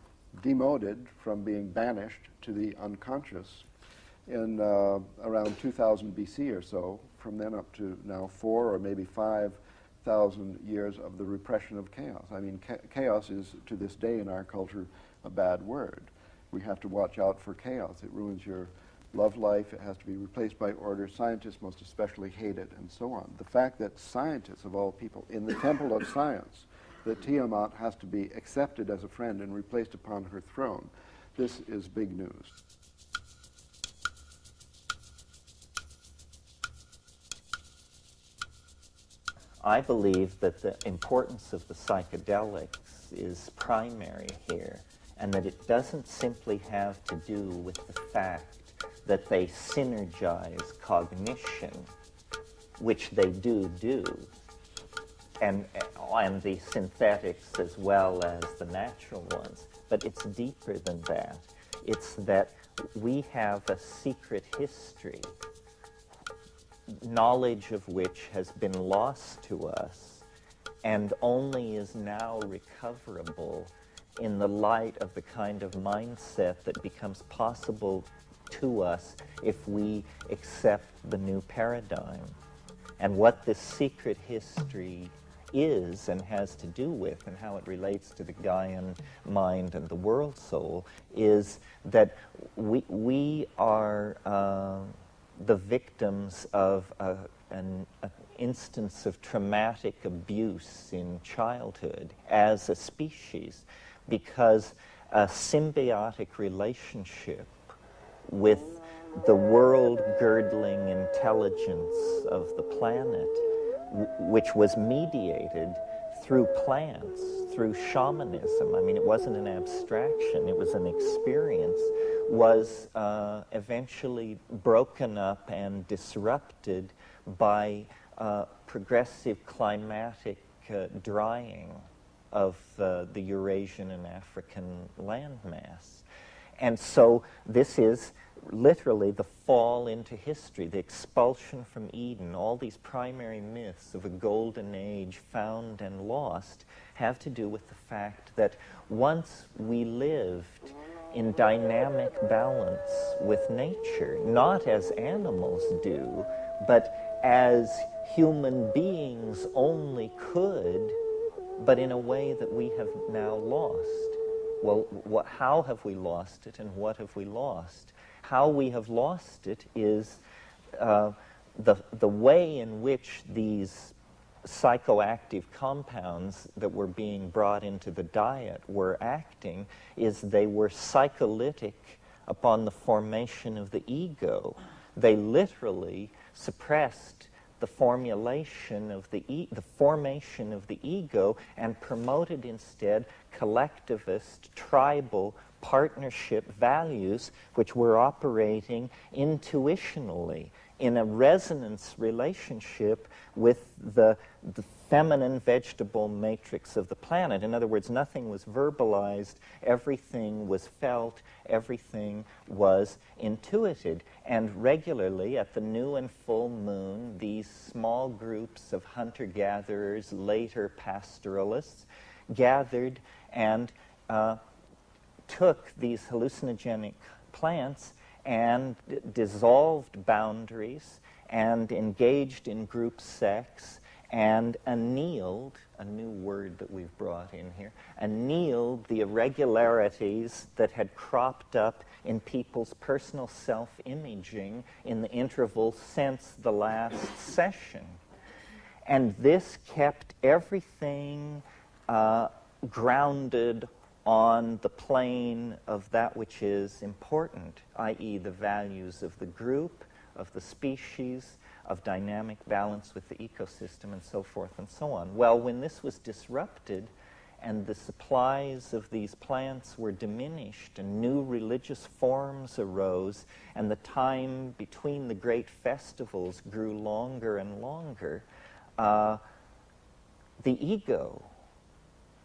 demoted, from being banished to the unconscious in around 2000 BC or so, from then up to now 4,000 or maybe 5,000 years of the repression of chaos. I mean, chaos is, to this day in our culture, a bad word. We have to watch out for chaos. It ruins your love life. It has to be replaced by order. Scientists most especially hate it, and so on. The fact that scientists, of all people, in the temple of science, that Tiamat has to be accepted as a friend and replaced upon her throne, this is big news. I believe that the importance of the psychedelics is primary here, and that it doesn't simply have to do with the fact that they synergize cognition, which they do, and the synthetics as well as the natural ones. But it's deeper than that. It's that we have a secret history, knowledge of which has been lost to us and only is now recoverable in the light of the kind of mindset that becomes possible to us if we accept the new paradigm. And what this secret history is and has to do with, and how it relates to the Gaian mind and the world soul, is that we are the victims of instance of traumatic abuse in childhood as a species, because a symbiotic relationship with the world-girdling intelligence of the planet, which was mediated through plants, through shamanism. I mean, it wasn't an abstraction, it was an experience, was eventually broken up and disrupted by progressive climatic drying of the Eurasian and African landmass. And so this is literally the fall into history, the expulsion from Eden. All these primary myths of a golden age found and lost have to do with the fact that once we lived in dynamic balance with nature, not as animals do, but as human beings only could, but in a way that we have now lost. Well, how have we lost it, and what have we lost? How we have lost it is the way in which these psychoactive compounds that were being brought into the diet were acting is they were psycholytic upon the formation of the ego. They literally suppressed the formation of the ego and promoted instead collectivist, tribal, partnership values which were operating intuitionally in a resonance relationship with the feminine vegetable matrix of the planet. In other words, nothing was verbalized, everything was felt, everything was intuited. And regularly at the new and full moon, these small groups of hunter-gatherers, later pastoralists, gathered and took these hallucinogenic plants and dissolved boundaries and engaged in group sex and annealed, a new word that we've brought in here, annealed the irregularities that had cropped up in people's personal self-imaging in the interval since the last session. And this kept everything grounded on the plane of that which is important, i.e. the values of the group, of the species, of dynamic balance with the ecosystem, and so forth and so on. Well, when this was disrupted and the supplies of these plants were diminished and new religious forms arose and the time between the great festivals grew longer and longer, the ego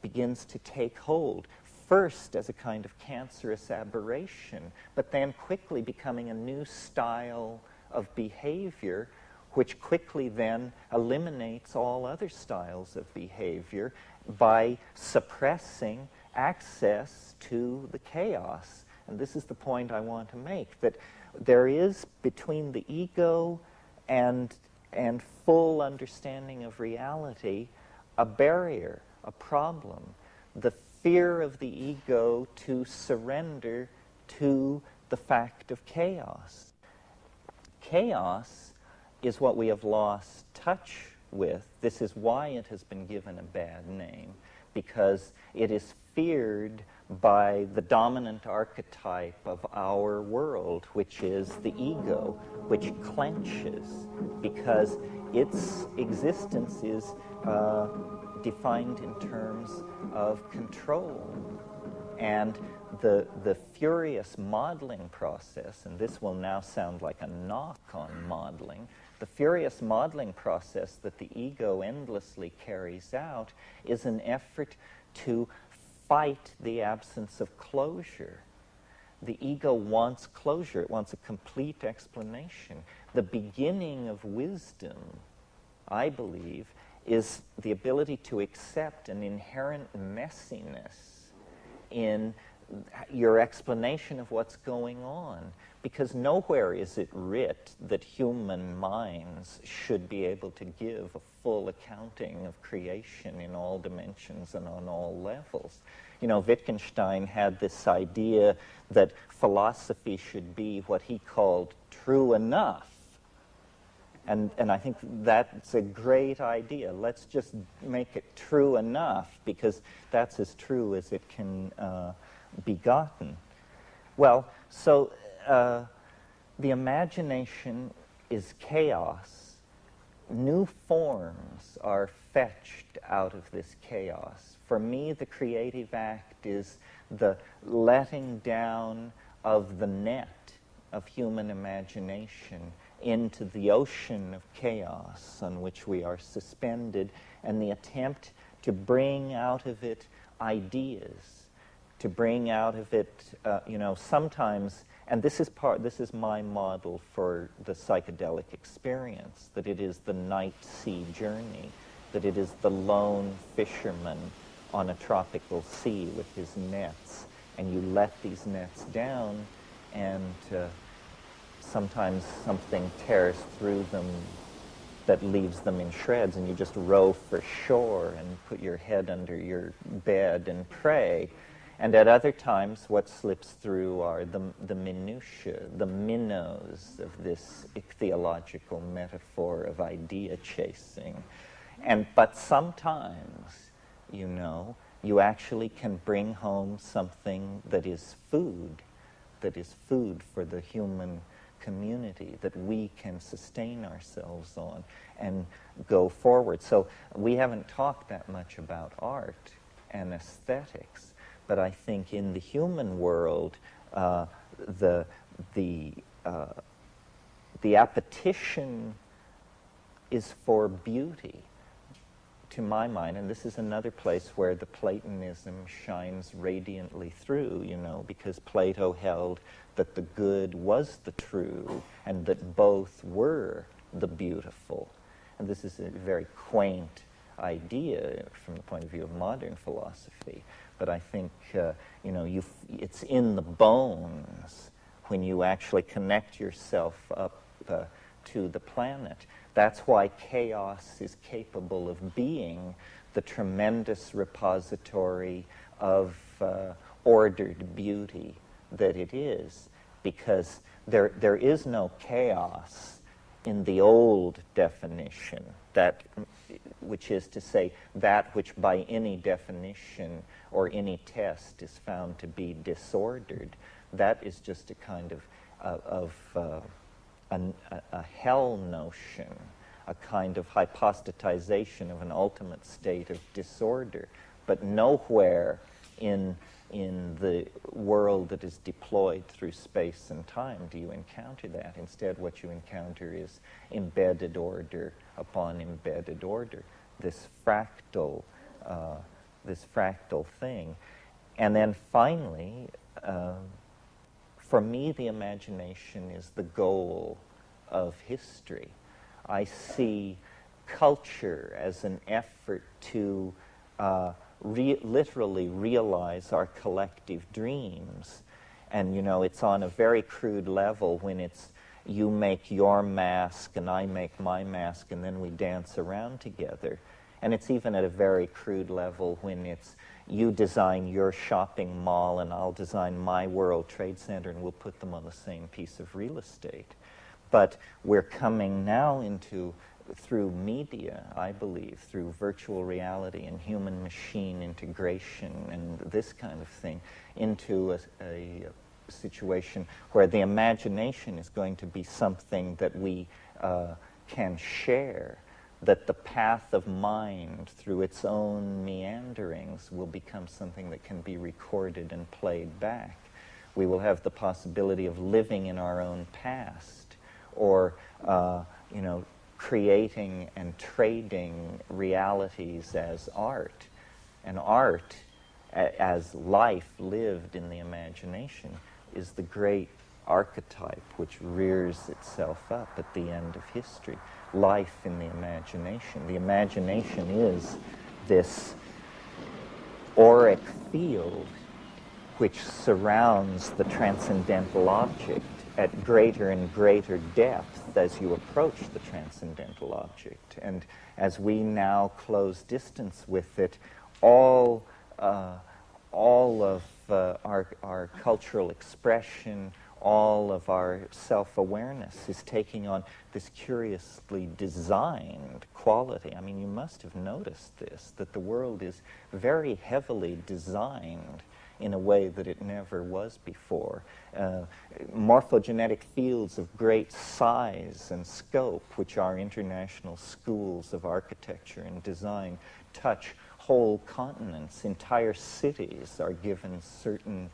begins to take hold, first as a kind of cancerous aberration, but then quickly becoming a new style of behavior, which quickly then eliminates all other styles of behavior by suppressing access to the chaos. And this is the point I want to make, that there is between the ego and full understanding of reality a barrier, a problem, the fear of the ego to surrender to the fact of chaos. Chaos is what we have lost touch with. This is why it has been given a bad name, because it is feared by the dominant archetype of our world, which is the ego, which clenches because its existence is defined in terms of control. And the furious modeling process, and this will now sound like a knock on modeling, the furious modeling process that the ego endlessly carries out is an effort to fight the absence of closure. The ego wants closure. It wants a complete explanation. The beginning of wisdom, I believe, is the ability to accept an inherent messiness in your explanation of what's going on, because nowhere is it writ that human minds should be able to give a full accounting of creation in all dimensions and on all levels. You know, Wittgenstein had this idea that philosophy should be what he called true enough. And I think that's a great idea. Let's just make it true enough, because that's as true as it can be gotten. Well, so the imagination is chaos. New forms are fetched out of this chaos. For me, the creative act is the letting down of the net of human imagination into the ocean of chaos on which we are suspended, and the attempt to bring out of it ideas, to bring out of it, sometimes, and this is my model for the psychedelic experience, that it is the night sea journey, that it is the lone fisherman on a tropical sea with his nets, and you let these nets down, and sometimes something tears through them that leaves them in shreds, and you just row for shore and put your head under your bed and pray. And at other times, what slips through are the minutiae, the minnows of this ichthyological metaphor of idea chasing. But sometimes, you actually can bring home something that is food for the human community, that we can sustain ourselves on and go forward. So we haven't talked that much about art and aesthetics, but I think in the human world, the appetition is for beauty, to my mind, and this is another place where the Platonism shines radiantly through, because Plato held that the good was the true and that both were the beautiful. And this is a very quaint idea from the point of view of modern philosophy, but I think, it's in the bones when you actually connect yourself up to the planet. That's why chaos is capable of being the tremendous repository of ordered beauty that it is, because there is no chaos in the old definition, which is to say that which by any definition or any test is found to be disordered. That is just a kind of a hell notion, a kind of hypostatization of an ultimate state of disorder. But nowhere in the world that is deployed through space and time do you encounter that. Instead, what you encounter is embedded order upon embedded order, this fractal thing. And then finally, for me, the imagination is the goal of history. I see culture as an effort to literally realize our collective dreams. And, it's on a very crude level when it's you make your mask and I make my mask and then we dance around together. And it's even at a very crude level when it's you design your shopping mall and I'll design my World Trade Center and we'll put them on the same piece of real estate. But we're coming now through media, I believe, through virtual reality and human-machine integration and this kind of thing, into a situation where the imagination is going to be something that we can share, that the path of mind through its own meanderings will become something that can be recorded and played back. We will have the possibility of living in our own past, or creating and trading realities as art. And art, as life lived in the imagination, is the great archetype which rears itself up at the end of history. Life in the imagination. The imagination is this auric field which surrounds the transcendental object at greater and greater depth as you approach the transcendental object. And as we now close distance with it, all of our cultural expression, all of our self-awareness is taking on this curiously designed quality. I mean, you must have noticed this, that the world is very heavily designed in a way that it never was before. Morphogenetic fields of great size and scope, which are international schools of architecture and design, touch whole continents. Entire cities are given certain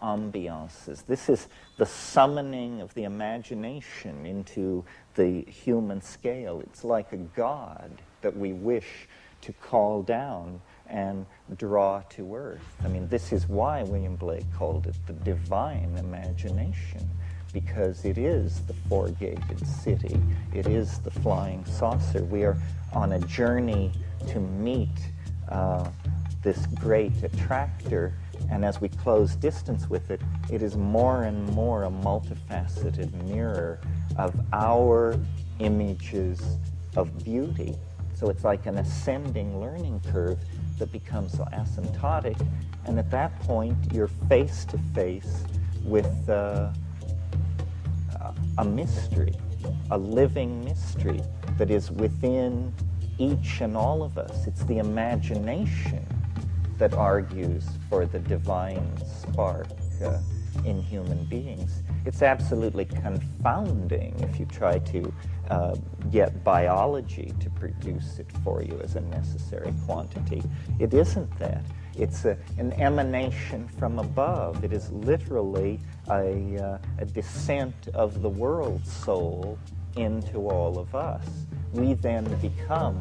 ambiances. This is the summoning of the imagination into the human scale. It's like a god that we wish to call down and draw to earth. I mean, this is why William Blake called it the divine imagination, because it is the four-gated city. It is the flying saucer. We are on a journey to meet this great attractor, and as we close distance with it, it is more and more a multifaceted mirror of our images of beauty. So it's like an ascending learning curve that becomes asymptotic, and at that point you're face to face with a mystery, a living mystery that is within each and all of us. It's the imagination that argues for the divine spark in human beings. It's absolutely confounding if you try to get biology to produce it for you as a necessary quantity. It isn't that. It's an emanation from above. It is literally a descent of the world soul into all of us. We then become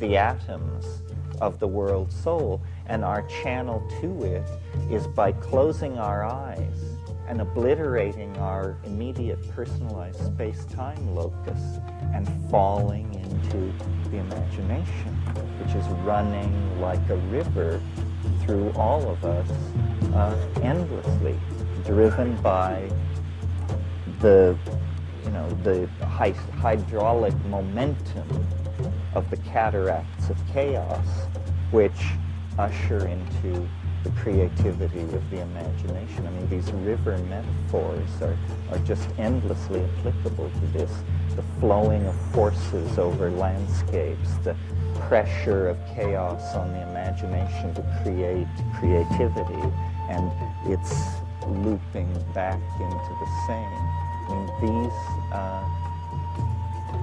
the atoms of the world soul, and our channel to it is by closing our eyes and obliterating our immediate personalized space-time locus and falling into the imagination, which is running like a river through all of us endlessly, driven by the hydraulic momentum of the cataracts of chaos, which usher into the creativity of the imagination. I mean, these river metaphors are just endlessly applicable to this. The flowing of forces over landscapes, the pressure of chaos on the imagination to create creativity, and it's looping back into the same. I mean,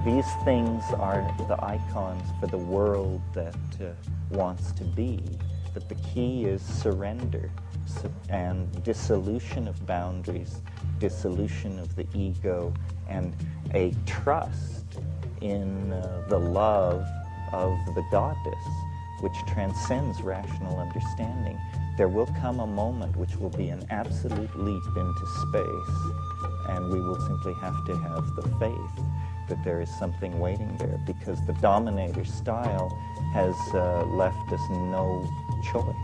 these things are the icons for the world that wants to be. But the key is surrender and dissolution of boundaries, dissolution of the ego, and a trust in the love of the goddess, which transcends rational understanding. There will come a moment which will be an absolute leap into space, and we will simply have to have the faith that there is something waiting there, because the dominator style has left us no choice.